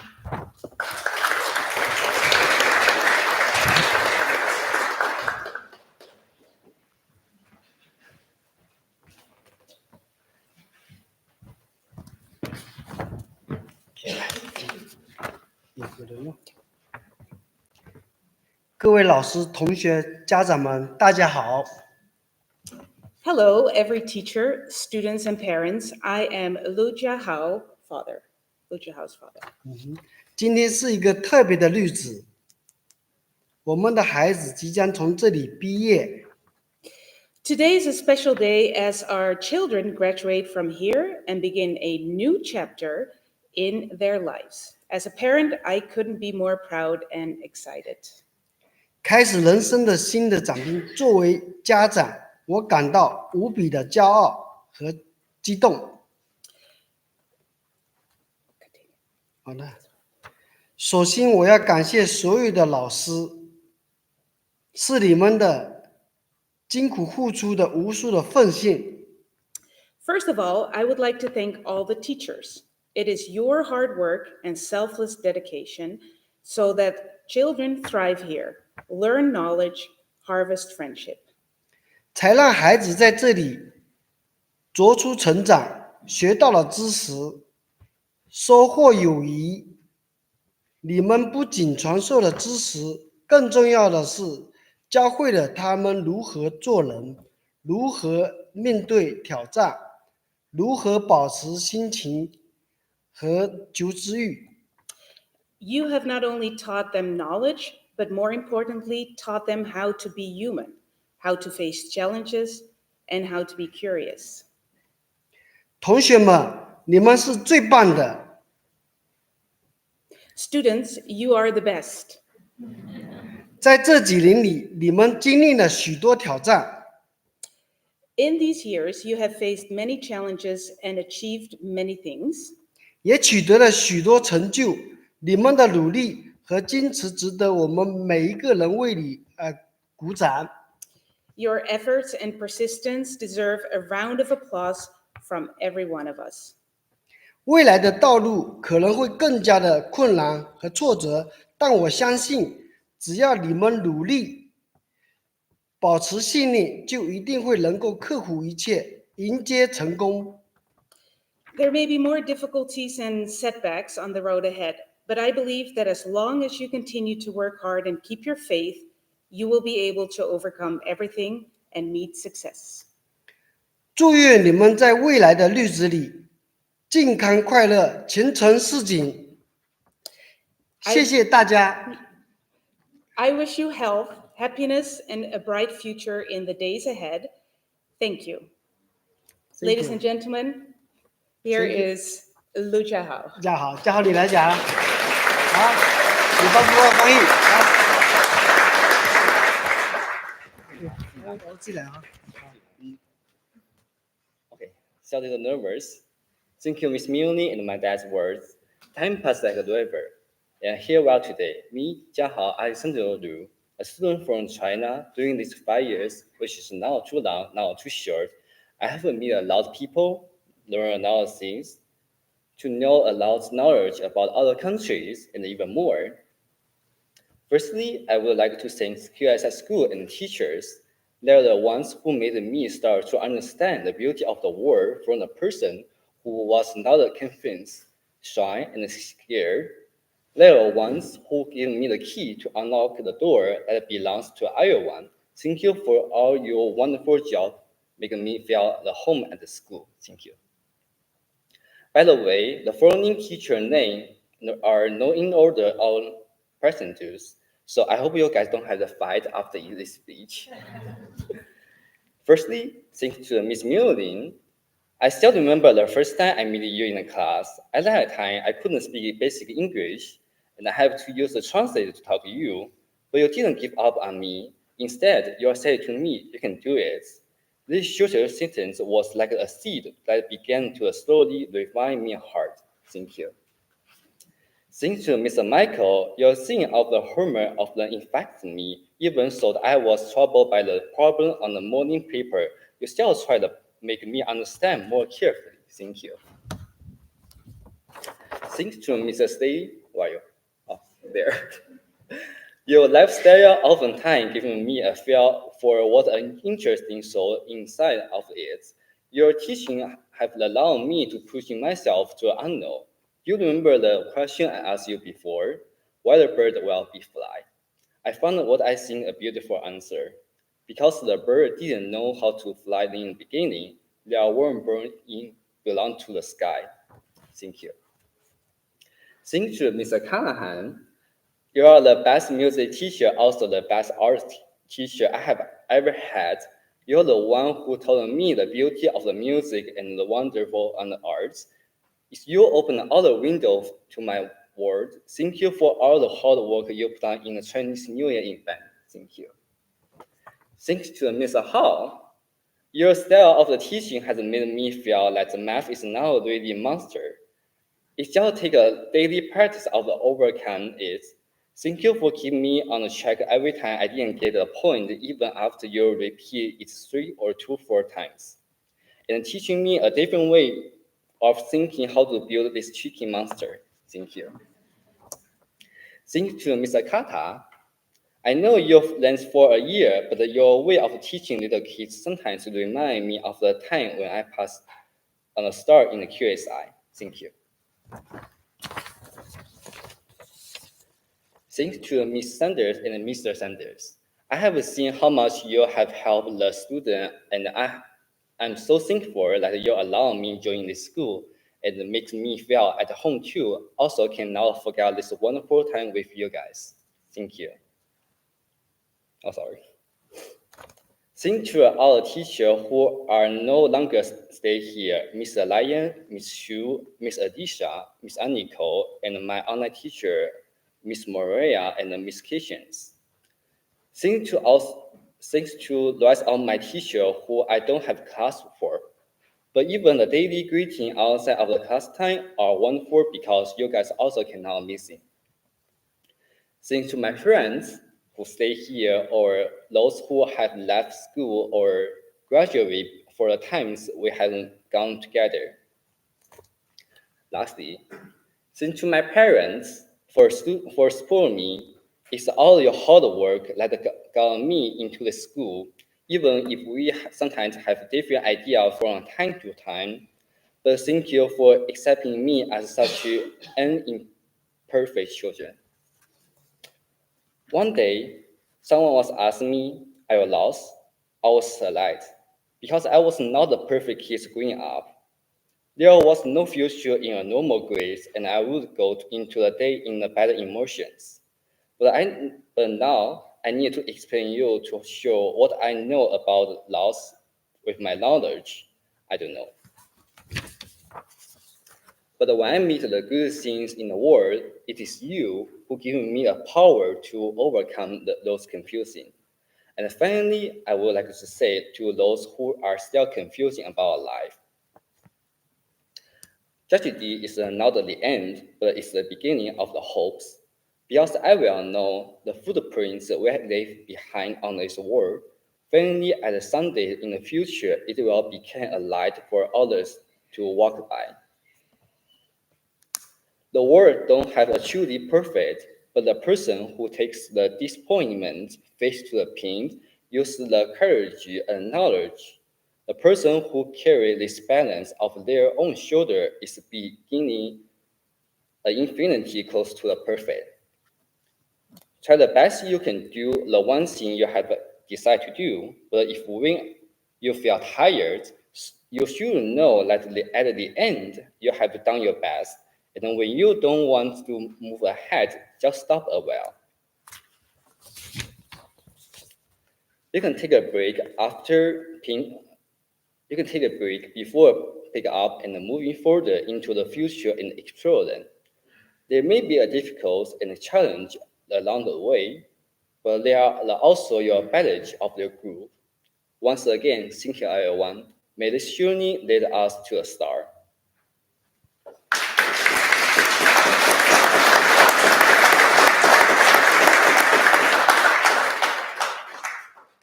Speaker 7: Hello, every teacher, students, and parents. I am Lu Jiahao, father. Lu Jiahao's father.
Speaker 8: 今天是一个特别的日子，我们的孩子即将从这里毕业。
Speaker 7: Today is a special day as our children graduate from here and begin a new chapter in their lives. As a parent, I couldn't be more proud and excited.
Speaker 8: 开始人生的新的展拼，作为家长，我感到无比的骄傲和激动。好的，首先我要感谢所有的老师，是你们的辛苦付出的无数的奉献。
Speaker 7: First of all, I would like to thank all the teachers. It is your hard work and selfless dedication so that children thrive here, learn knowledge, harvest friendship.
Speaker 8: 才让孩子在这里茁出成长，学到了知识，收获友谊。你们不仅传授了知识，更重要的是教会了他们如何做人，如何面对挑战，如何保持心情和求知欲。
Speaker 7: You have not only taught them knowledge, but more importantly, taught them how to be human, how to face challenges, and how to be curious.
Speaker 8: 同学们，你们是最棒的。
Speaker 7: Students, you are the best.
Speaker 8: 在这几年里，你们经历了许多挑战，
Speaker 7: In these years, you have faced many challenges and achieved many things.
Speaker 8: 也取得了许多成就。你们的努力和坚持值得我们每一个人为你鼓掌。
Speaker 7: Your efforts and persistence deserve a round of applause from every one of us.
Speaker 8: 未来的道路可能会更加的困难和挫折，但我相信，只要你们努力，保持信念，就一定会能够克服一切，迎接成功。
Speaker 7: There may be more difficulties and setbacks on the road ahead, but I believe that as long as you continue to work hard and keep your faith, you will be able to overcome everything and meet success.
Speaker 8: 祝愿你们在未来的日子里健康快乐，前程似锦。谢谢大家。
Speaker 7: I wish you health, happiness, and a bright future in the days ahead. Thank you. Ladies and gentlemen, here is Lu Jiahao.
Speaker 8: 大家好，嘉豪你来讲。好，你帮我翻译。好，我进来啊。
Speaker 9: Okay, so a little nervous. Thank you, Miss Muni, and my dad's words. Time passed like a river. And here we are today. Me, Jiahao Alexander Liu, a student from China, during these 5 years, which is now too long, now too short. I have met a lot of people, learned a lot of things, to know a lot of knowledge about other countries, and even more. Firstly, I would like to thank QSI School and teachers. They're the ones who made me start to understand the beauty of the world from a person who was not convinced, shy, and scared. They're the ones who gave me the key to unlock the door that belongs to everyone. Thank you for all your wonderful job, making me feel at home at the school. Thank you. By the way, the following teacher names are not in order of percentages, so I hope you guys don't have to fight after this speech. Firstly, thanks to Miss Muehlin. I still remember the first time I met you in the class. At that time, I couldn't speak basic English, and I had to use the translator to talk to you, but you didn't give up on me. Instead, you said to me, you can do it. This short sentence was like a seed that began to slowly revive my heart. Thank you. Thanks to Mr. Michael, your seeing of the humor of the infected me, even though I was troubled by the problem on the morning paper, you still tried to make me understand more carefully. Thank you. Thanks to Mr. Stay, where are you? Oh, there. Your lifestyle oftentimes giving me a feel for what an interesting soul inside of it. Your teaching have allowed me to push myself to the unknown. You remember the question I asked you before? Why the bird will be fly? I found what I think a beautiful answer. Because the bird didn't know how to fly in the beginning, their worm born in belong to the sky. Thank you. Thanks to Mr. Callahan, you are the best music teacher, also the best art teacher I have ever had. You're the one who told me the beauty of the music and the wonderful on the arts. You opened all the windows to my world. Thank you for all the hard work you put on in the Chinese New Year event. Thank you. Thanks to Mr. Hall, your style of the teaching has made me feel that the math is not really a monster. It just takes a daily practice of overcome it. Thank you for keeping me on the track every time I didn't get a point, even after you repeat it 3 or 4 times. And teaching me a different way of thinking how to build this tricky monster. Thank you. Thanks to Mr. Kata, I know you've learned for a year, but your way of teaching little kids sometimes remind me of the time when I passed on a star in the QSI. Thank you. Thanks to Ms. Sanders and Mr. Sanders. I have seen how much you have helped the student, and I'm so thankful that you allow me join this school. It makes me feel at home too. Also cannot forget this wonderful time with you guys. Thank you. Oh, sorry. Thanks to all the teachers who are no longer stay here, Ms. Lion, Ms. Xu, Ms. Adisha, Ms. Aniko, and my online teacher, Ms. Maria and Ms. Kitchens. Thanks to the rest of my teachers who I don't have class for. But even the daily greeting outside of the class time are wonderful because you guys also cannot miss it. Thanks to my friends who stay here or those who have left school or graduate for the times we haven't gone together. Lastly, thanks to my parents for supporting me. It's all your hard work that got me into the school, even if we sometimes have different ideas from time to time. But thank you for accepting me as such an imperfect children. One day, someone was asking me, I was lost. I was surprised because I was not the perfect kid growing up. There was no future in a normal grades, and I would go into the day in the bad emotions. But now I need to explain you to show what I know about loss with my knowledge. I don't know. But when I meet the good things in the world, it is you who give me a power to overcome those confusing. And finally, I would like to say to those who are still confusing about life, tragedy is not the end, but it's the beginning of the hopes. Because I will know the footprints we have left behind on this world, finally at someday in the future, it will become a light for others to walk by. The world don't have a truly perfect, but the person who takes the disappointment face to the pain, uses the courage and knowledge. The person who carries this balance of their own shoulder is beginning an infinity close to the perfect. Try the best you can do the one thing you have decided to do, but if when you feel tired, you should know that at the end, you have done your best. And when you don't want to move ahead, just stop a while. You can take a break you can take a break before pick up and moving further into the future and explore them. There may be a difficult and a challenge along the way, but they are also your badge of the group. Once again, thank you everyone. May this journey lead us to a star.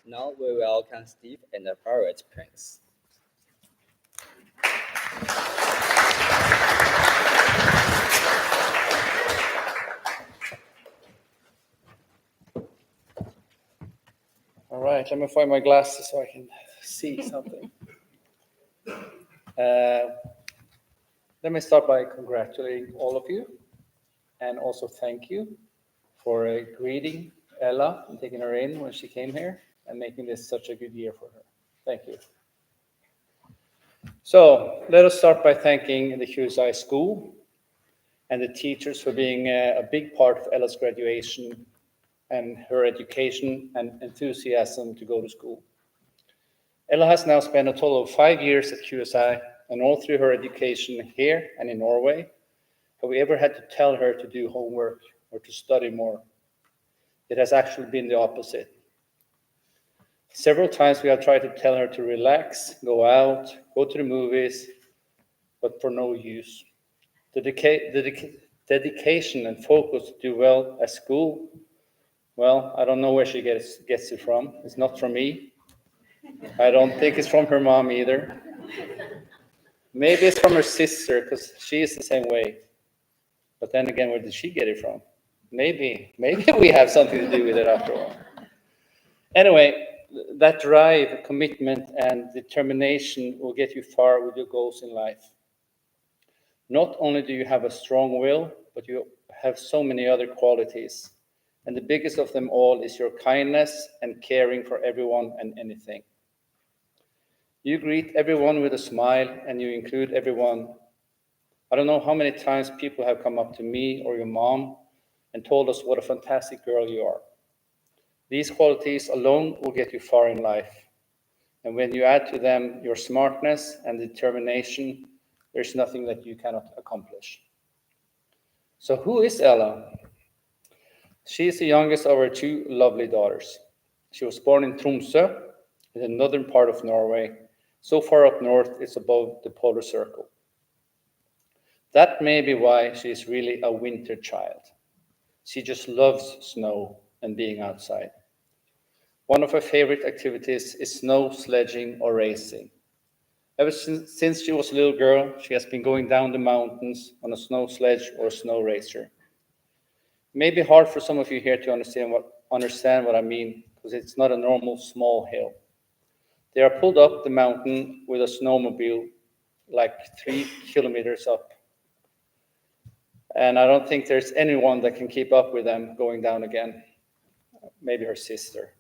Speaker 9: Now we welcome Steve and Barrett's parents.
Speaker 1: All right, let me find my glasses so I can see something. Let me start by congratulating all of you and also thank you for greeting Ella and taking her in when she came here and making this such a good year for her. Thank you. So let us start by thanking the QSI school and the teachers for being a big part of Ella's graduation and her education and enthusiasm to go to school. Ella has now spent a total of 5 years at QSI, and all through her education here and in Norway, have we ever had to tell her to do homework or to study more? It has actually been the opposite. Several times we have tried to tell her to relax, go out, go to the movies, but for no use. The dedication and focus to do well at school, well, I don't know where she gets it from. It's not from me. I don't think it's from her mom either. Maybe it's from her sister, because she is the same way. But then again, where did she get it from? Maybe we have something to do with it after all. Anyway, that drive, commitment, and determination will get you far with your goals in life. Not only do you have a strong will, but you have so many other qualities. And the biggest of them all is your kindness and caring for everyone and anything. You greet everyone with a smile and you include everyone. I don't know how many times people have come up to me or your mom and told us what a fantastic girl you are. These qualities alone will get you far in life. And when you add to them your smartness and determination, there's nothing that you cannot accomplish. So who is Ella? She is the youngest of our two lovely daughters. She was born in Tromsø, in the northern part of Norway, so far up north it's above the polar circle. That may be why she is really a winter child. She just loves snow and being outside. One of her favorite activities is snow sledging or racing. Ever since she was a little girl, she has been going down the mountains on a snow sledge or a snow racer. It may be hard for some of you here to understand what I mean, because it's not a normal small hill. They are pulled up the mountain with a snowmobile like 3 kilometers up. And I don't think there's anyone that can keep up with them going down again. Maybe her sister.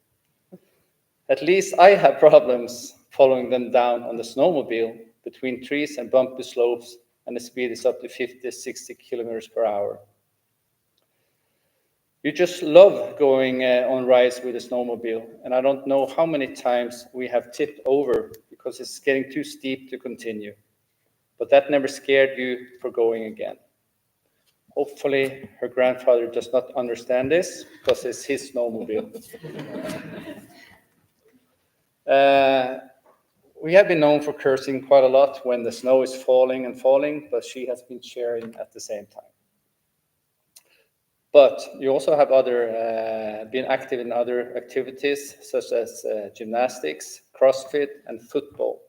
Speaker 1: At least I have problems following them down on the snowmobile between trees and bumpy slopes, and the speed is up to 50, 60 kilometers per hour. You just love going on rides with a snowmobile, and I don't know how many times we have tipped over because it's getting too steep to continue. But that never scared you for going again. Hopefully, her grandfather does not understand this because it's his snowmobile. We have been known for cursing quite a lot when the snow is falling and falling, but she has been cheering at the same time. But you also have been active in other activities such as gymnastics, CrossFit, and football.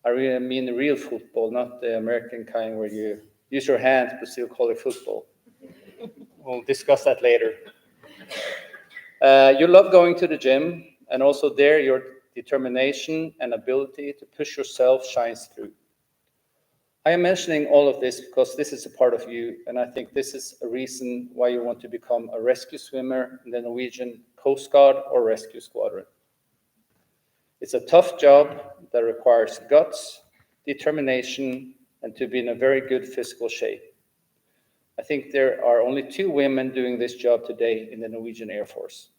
Speaker 1: I really mean the real football, not the American kind where you use your hands but still call it football. We'll discuss that later. You love going to the gym, and also there your determination and ability to push yourself shines through. I am mentioning all of this because this is a part of you, and I think this is a reason why you want to become a rescue swimmer in the Norwegian Coast Guard or Rescue Squadron. It's a tough job that requires guts, determination, and to be in a very good physical shape. I think there are only 2 women doing this job today in the Norwegian Air Force.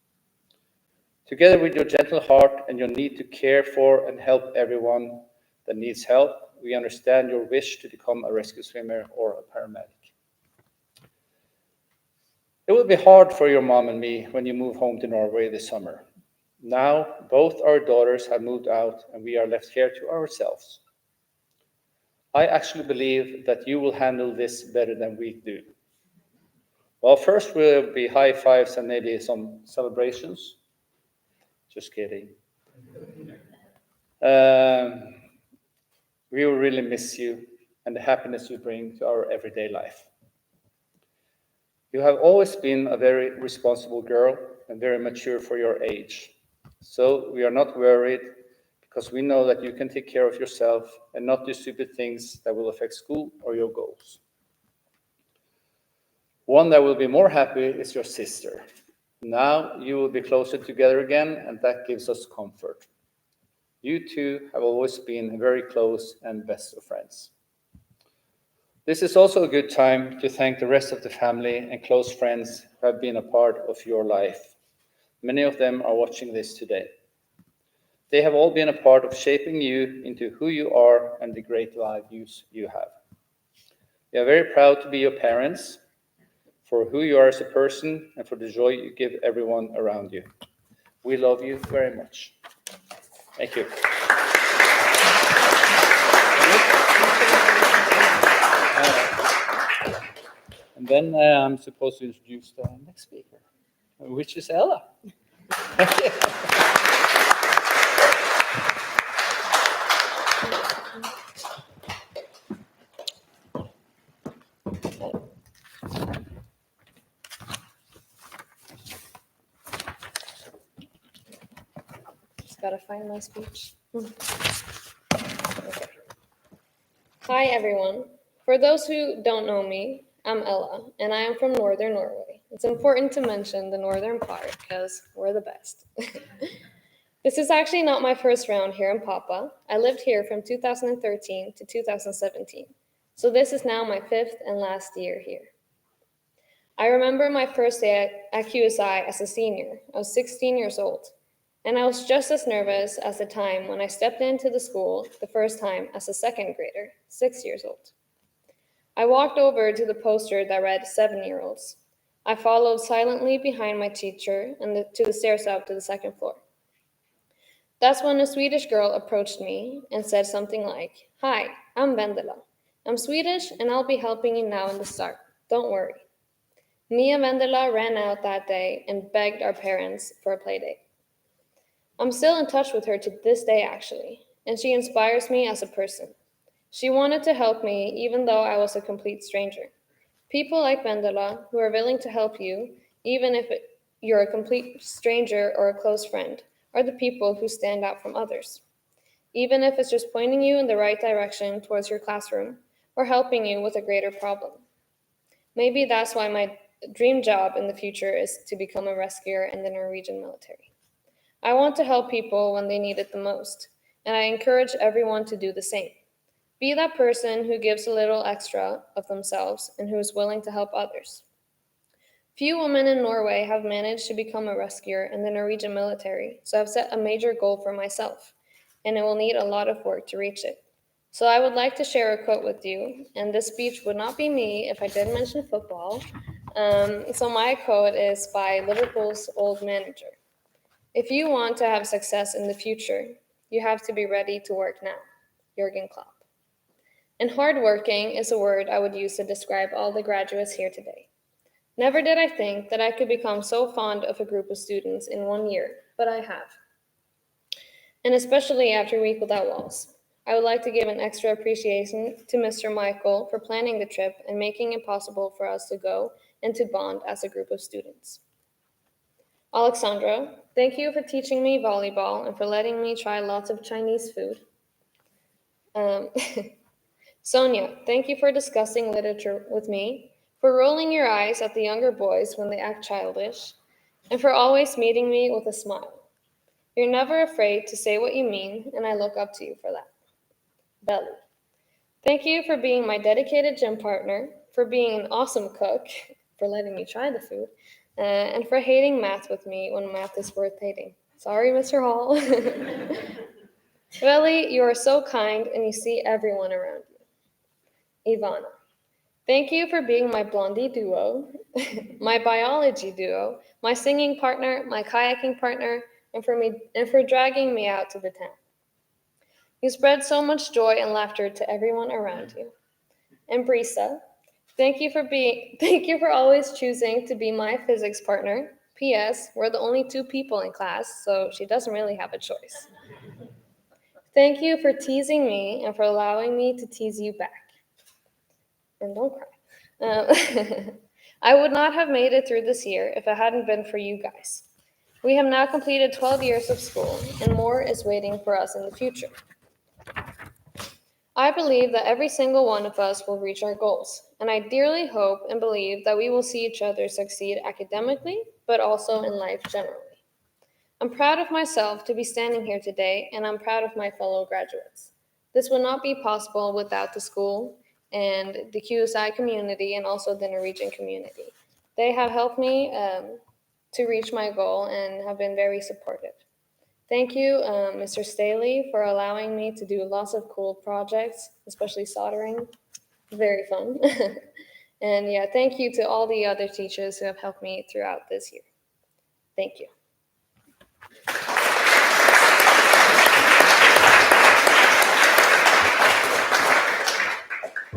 Speaker 1: Together with your gentle heart and your need to care for and help everyone that needs help, we understand your wish to become a rescue swimmer or a paramedic. It will be hard for your mom and me when you move home to Norway this summer. Now, both our daughters have moved out and we are left here to ourselves. I actually believe that you will handle this better than we do. Well, first will be high fives and maybe some celebrations. Just kidding. We will really miss you and the happiness you bring to our everyday life. You have always been a very responsible girl and very mature for your age. So we are not worried because we know that you can take care of yourself and not do stupid things that will affect school or your goals. One that will be more happy is your sister. Now you will be closer together again, and that gives us comfort. You two have always been very close and best of friends. This is also a good time to thank the rest of the family and close friends who have been a part of your life. Many of them are watching this today. They have all been a part of shaping you into who you are and the great lives you have. We are very proud to be your parents, for who you are as a person and for the joy you give everyone around you. We love you very much. Thank you. And then I'm supposed to introduce the next speaker, which is Ella.
Speaker 5: Gotta find my speech. Okay. Hi, everyone. For those who don't know me, I'm Ella, and I am from Northern Norway. It's important to mention the northern part because we're the best. This is actually not my first round here in Papa. I lived here from 2013 to 2017, so this is now my 5th and last year here. I remember my first day at QSI as a senior. I was 16 years old, and I was just as nervous as the time when I stepped into the school the first time as a second grader, 6 years old. I walked over to the poster that read 7-year-olds. I followed silently behind my teacher and to the stairs up to the second floor. That's when a Swedish girl approached me and said something like, "Hi, I'm Vendela. I'm Swedish and I'll be helping you now in the start. Don't worry." Me and Vendela ran out that day and begged our parents for a play date. I'm still in touch with her to this day, actually, and she inspires me as a person. She wanted to help me even though I was a complete stranger. People like Vendela, who are willing to help you, even if you're a complete stranger or a close friend, are the people who stand out from others. Even if it's just pointing you in the right direction towards your classroom or helping you with a greater problem. Maybe that's why my dream job in the future is to become a rescuer in the Norwegian military. I want to help people when they need it the most, and I encourage everyone to do the same. Be that person who gives a little extra of themselves and who is willing to help others. Few women in Norway have managed to become a rescuer in the Norwegian military, so I've set a major goal for myself, and it will need a lot of work to reach it. So I would like to share a quote with you, and this speech would not be me if I didn't mention football. So my quote is by Liverpool's old manager. "If you want to have success in the future, you have to be ready to work now." Jürgen Klopp. And hardworking is a word I would use to describe all the graduates here today. Never did I think that I could become so fond of a group of students in 1 year, but I have. And especially after Week Without Walls. I would like to give an extra appreciation to Mr. Michael for planning the trip and making it possible for us to go and to bond as a group of students. Alexandra, thank you for teaching me volleyball and for letting me try lots of Chinese food. Sonia, thank you for discussing literature with me, for rolling your eyes at the younger boys when they act childish, and for always meeting me with a smile. You're never afraid to say what you mean, and I look up to you for that. Belly, thank you for being my dedicated gym partner, for being an awesome cook, for letting me try the food, and for hating math with me when math is worth hating. Sorry, Mr. Hall. Belly, you are so kind, and you see everyone around you. Ivana, thank you for being my blondie duo, my biology duo, my singing partner, my kayaking partner, and for dragging me out to the town. You spread so much joy and laughter to everyone around you. And Brisa, thank you for always choosing to be my physics partner. P.S. We're the only 2 people in class, so she doesn't really have a choice. Thank you for teasing me and for allowing me to tease you back. And don't cry. I would not have made it through this year if it hadn't been for you guys. We have now completed 12 years of school, and more is waiting for us in the future. I believe that every single one of us will reach our goals, and I dearly hope and believe that we will see each other succeed academically, but also in life generally. I'm proud of myself to be standing here today, and I'm proud of my fellow graduates. This would not be possible without the school and the QSI community and also the Norwegian community. They have helped me to reach my goal and have been very supportive. Thank you, Mr. Staley, for allowing me to do lots of cool projects, especially soldering. Very fun. And yeah, thank you to all the other teachers who have helped me throughout this year. Thank you.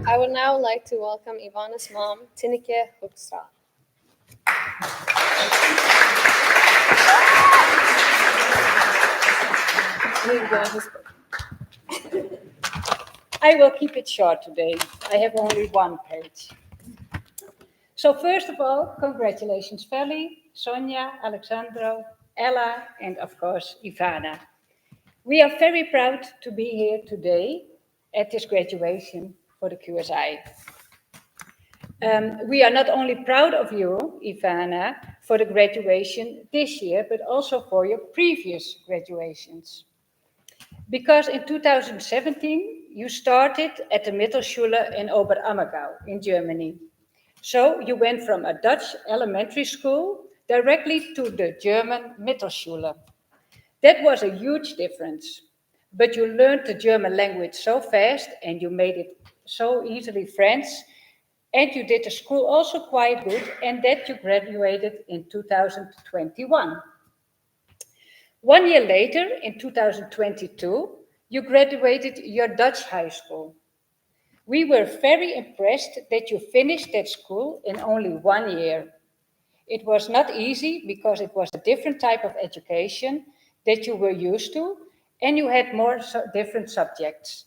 Speaker 5: I would now like to welcome Ivana's mom, Tineke Hoekstra.
Speaker 2: I will keep it short today. I have only 1 page. So first of all, congratulations, Veli, Sonia, Alexandro, Ella, and of course, Ivana. We are very proud to be here today at this graduation for the QSI. We are not only proud of you, Ivana, for the graduation this year, but also for your previous graduations. Because in 2017, you started at the Mittelschule in Oberammergau in Germany. So you went from a Dutch elementary school directly to the German Mittelschule. That was a huge difference. But you learned the German language so fast and you made it so easily friends. And you did the school also quite good, and that you graduated in 2021. 1 year later, in 2022, you graduated your Dutch high school. We were very impressed that you finished that school in only 1 year. It was not easy because it was a different type of education that you were used to, and you had more different subjects.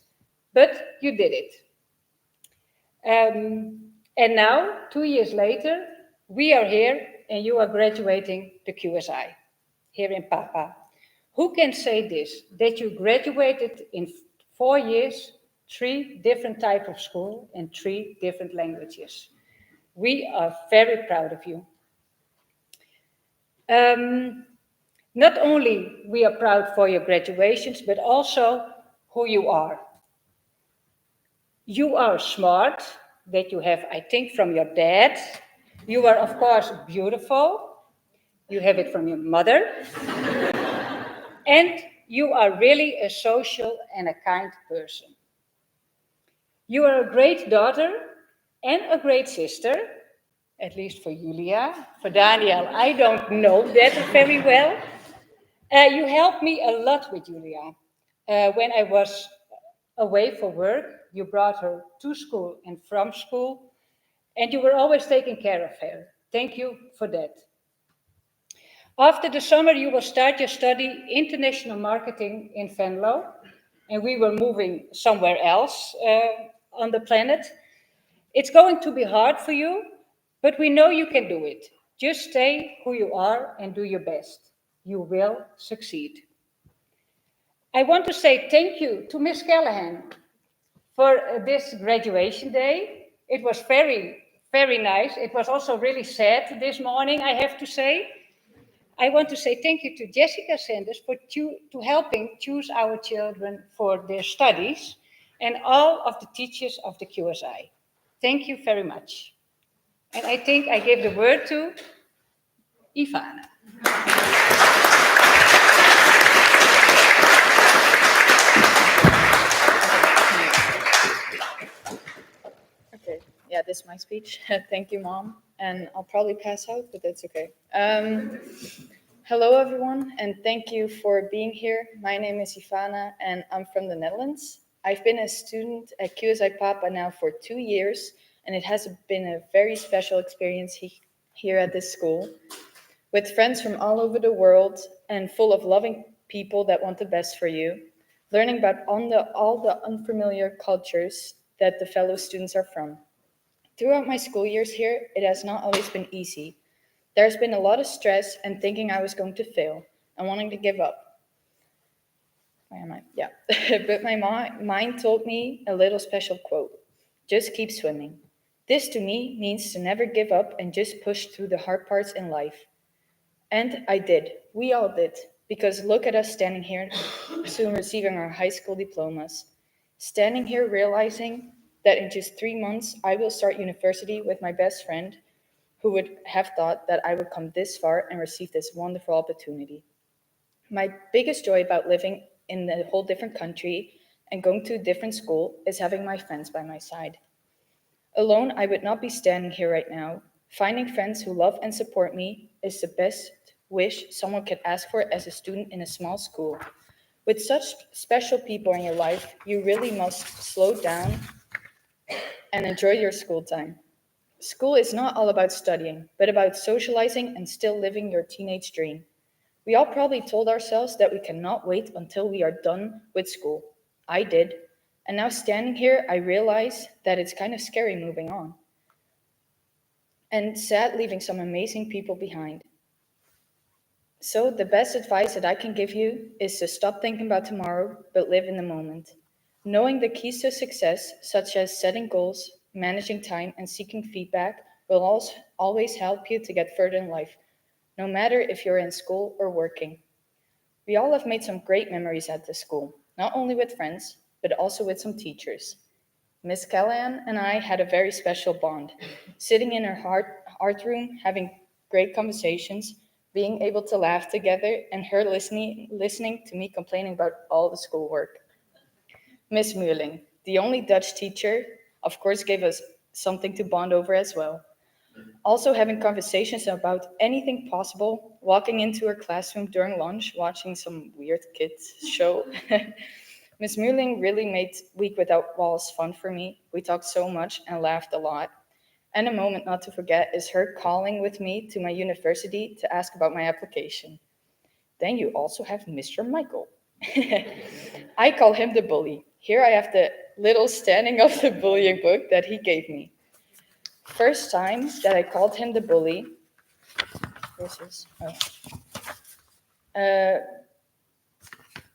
Speaker 2: But you did it. And now, 2 years later, we are here and you are graduating the QSI here in Pápa. Who can say this, that you graduated in 4 years, 3 different types of school and 3 different languages? We are very proud of you. Not only we are proud for your graduations, but also who you are. You are smart, that you have, I think, from your dad. You are, of course, beautiful. You have it from your mother. And you are really a social and a kind person. You are a great daughter and a great sister, at least for Julia. For Daniel, I don't know that very well. You helped me a lot with Julia. When I was away for work, you brought her to school and from school, and you were always taking care of her. Thank you for that. After the summer, you will start your study international marketing in Venlo, and we were moving somewhere else on the planet. It's going to be hard for you, but we know you can do it. Just stay who you are and do your best. You will succeed. I want to say thank you to Miss Callahan for this graduation day. It was very, very nice. It was also really sad this morning, I have to say. I want to say thank you to Jessica Sanders for helping choose our children for their studies and all of the teachers of the QSI. Thank you very much. And I think I give the word to Ivana.
Speaker 6: Okay, yeah, this is my speech. Thank you, Mom. And I'll probably pass out, but that's okay. Hello, everyone, and thank you for being here. My name is Ivana, and I'm from the Netherlands. I've been a student at QSI Pápa now for 2 years, and it has been a very special experience here at this school, with friends from all over the world and full of loving people that want the best for you, learning about all the unfamiliar cultures that the fellow students are from. Throughout my school years here, it has not always been easy. There's been a lot of stress and thinking I was going to fail and wanting to give up. Where am I? Yeah. But my mind told me a little special quote: just keep swimming. This to me means to never give up and just push through the hard parts in life. And I did. We all did. Because look at us standing here soon receiving our high school diplomas. Standing here realizing that in just 3 months I will start university with my best friend. Who would have thought that I would come this far and receive this wonderful opportunity? My biggest joy about living in a whole different country and going to a different school is having my friends by my side. Alone, I would not be standing here right now. Finding friends who love and support me is the best wish someone could ask for as a student in a small school. With such special people in your life, you really must slow down and enjoy your school time. School is not all about studying, but about socializing and still living your teenage dream. We all probably told ourselves that we cannot wait until we are done with school. I did. And now standing here, I realize that it's kind of scary moving on. And sad leaving some amazing people behind. So the best advice that I can give you is to stop thinking about tomorrow, but live in the moment. Knowing the keys to success, such as setting goals, managing time, and seeking feedback, will always help you to get further in life, no matter if you're in school or working. We all have made some great memories at the school, not only with friends, but also with some teachers. Miss Callahan and I had a very special bond, sitting in her art room, having great conversations, being able to laugh together, and her listening to me complaining about all the schoolwork. Miss Mueling, the only Dutch teacher, of course, gave us something to bond over as well. Also having conversations about anything possible, walking into her classroom during lunch, watching some weird kids show. Miss Mueling really made Week Without Walls fun for me. We talked so much and laughed a lot. And a moment not to forget is her calling with me to my university to ask about my application. Then you also have Mr. Michael. I call him the bully. Here I have the little standing of the bullying book that he gave me. First time that I called him the bully,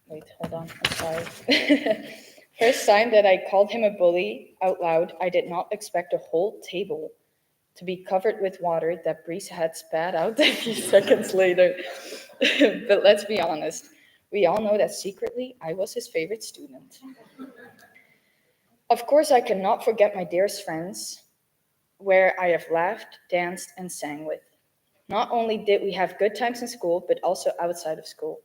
Speaker 6: wait, hold on, I'm sorry. First time that I called him a bully out loud, I did not expect a whole table to be covered with water that Breeze had spat out a few seconds later. But let's be honest, we all know that secretly I was his favorite student. Of course, I cannot forget my dearest friends, where I have laughed, danced, and sang with. Not only did we have good times in school, but also outside of school.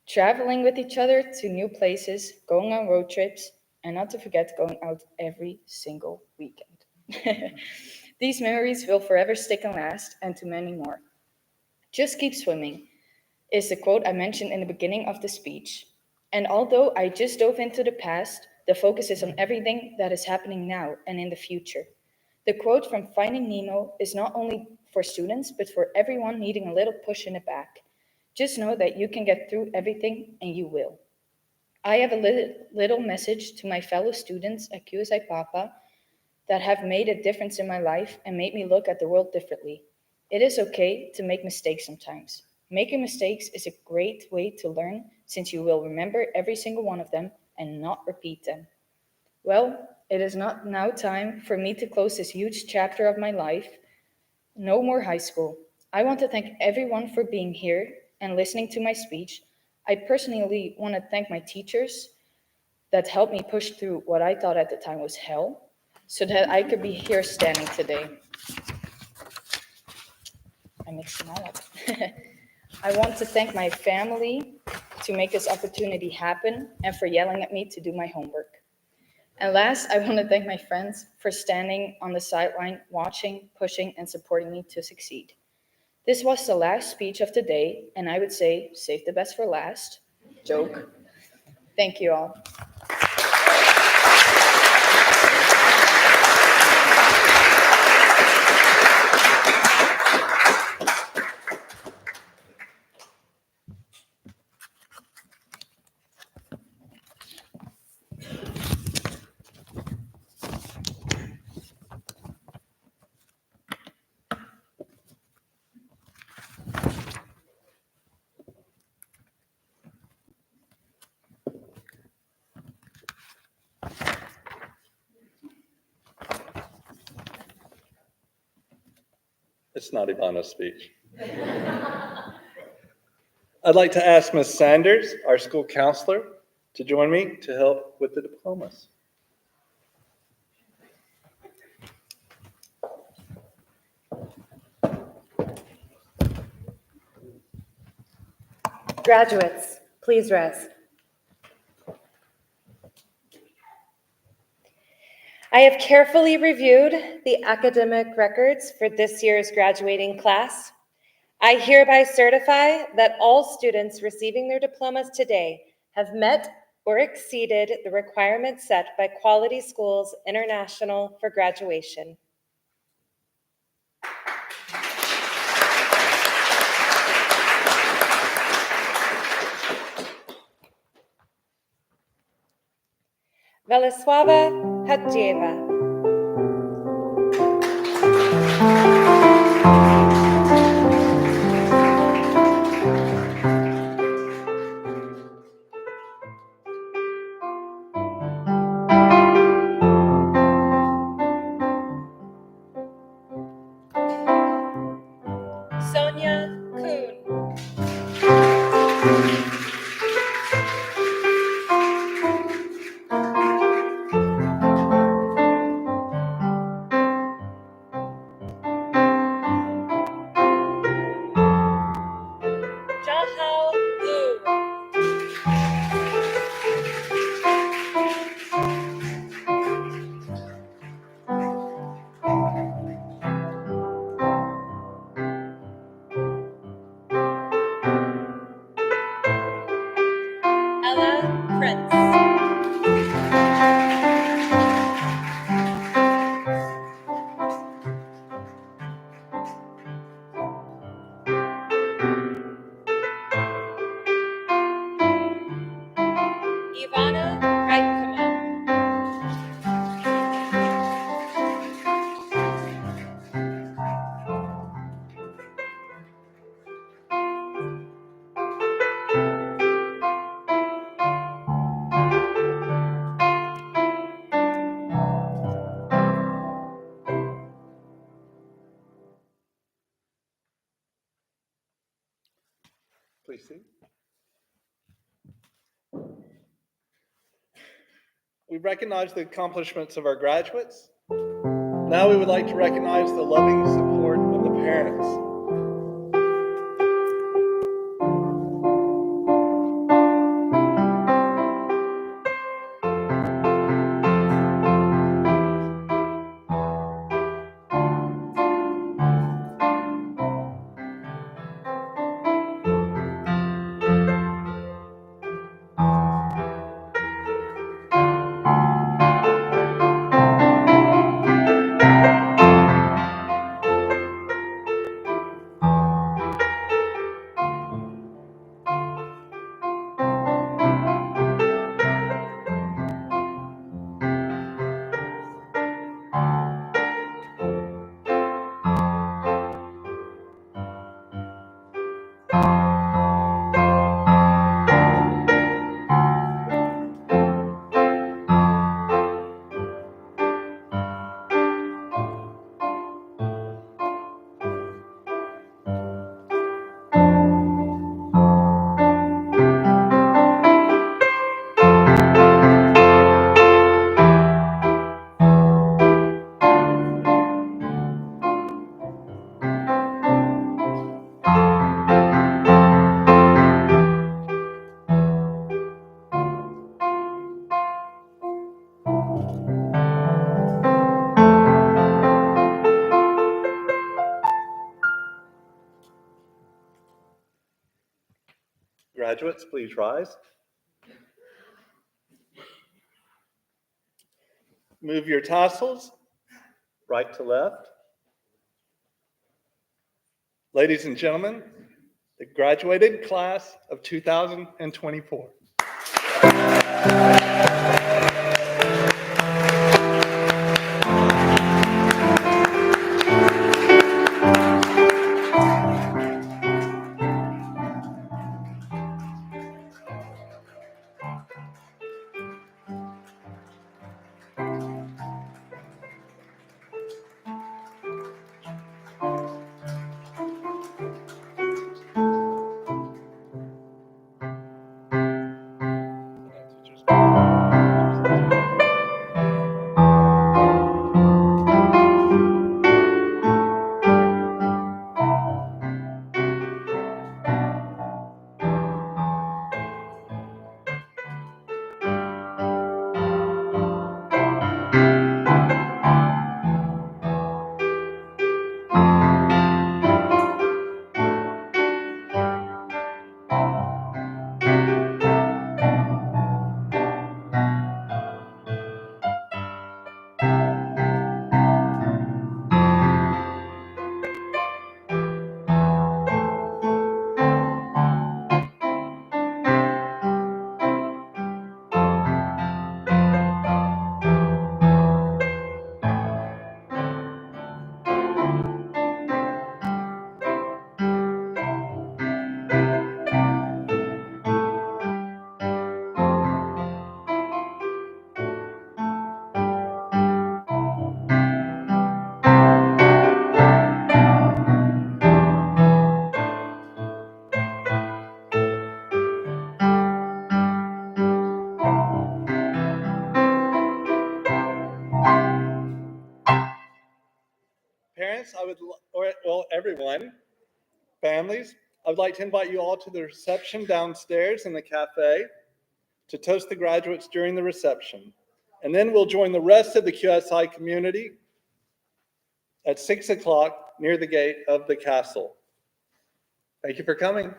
Speaker 6: Traveling with each other to new places, going on road trips, and not to forget going out every single weekend. These memories will forever stick and last, and to many more. Just keep swimming is the quote I mentioned in the beginning of the speech. And although I just dove into the past, the focus is on everything that is happening now and in the future. The quote from Finding Nemo is not only for students, but for everyone needing a little push in the back. Just know that you can get through everything, and you will. I have a little message to my fellow students at QSI Pápa that have made a difference in my life and made me look at the world differently. It is okay to make mistakes sometimes. Making mistakes is a great way to learn, since you will remember every single one of them and not repeat them. Well, it is not now time for me to close this huge chapter of my life. No more high school. I want to thank everyone for being here and listening to my speech. I personally want to thank my teachers that helped me push through what I thought at the time was hell, so that I could be here standing today. I mixed them all up. I want to thank my family to make this opportunity happen and for yelling at me to do my homework. And last, I want to thank my friends for standing on the sideline, watching, pushing, and supporting me to succeed. This was the last speech of the day, and I would say, save the best for last. Joke. Thank you all.
Speaker 1: It's not Ivana's speech. I'd like to ask Ms. Sanders, our school counselor, to join me to help with the diplomas.
Speaker 2: Graduates, please rise. I have carefully reviewed the academic records for this year's graduating class. I hereby certify that all students receiving their diplomas today have met or exceeded the requirements set by Quality Schools International for graduation. Velesława Hadjieva.
Speaker 5: Jahao Lu. Ella Prince. Ivana Reichman.
Speaker 1: Please see. We recognize the accomplishments of our graduates. Now we would like to recognize the loving support of the parents. Graduates, please rise. Move your tassels right to left. Ladies and gentlemen, the graduated class of 2024. Teachers. parents, well, everyone, families, I would like to invite you all to the reception downstairs in the cafe to toast the graduates during the reception. And then we'll join the rest of the QSI community at 6 o'clock near the gate of the castle. Thank you for coming.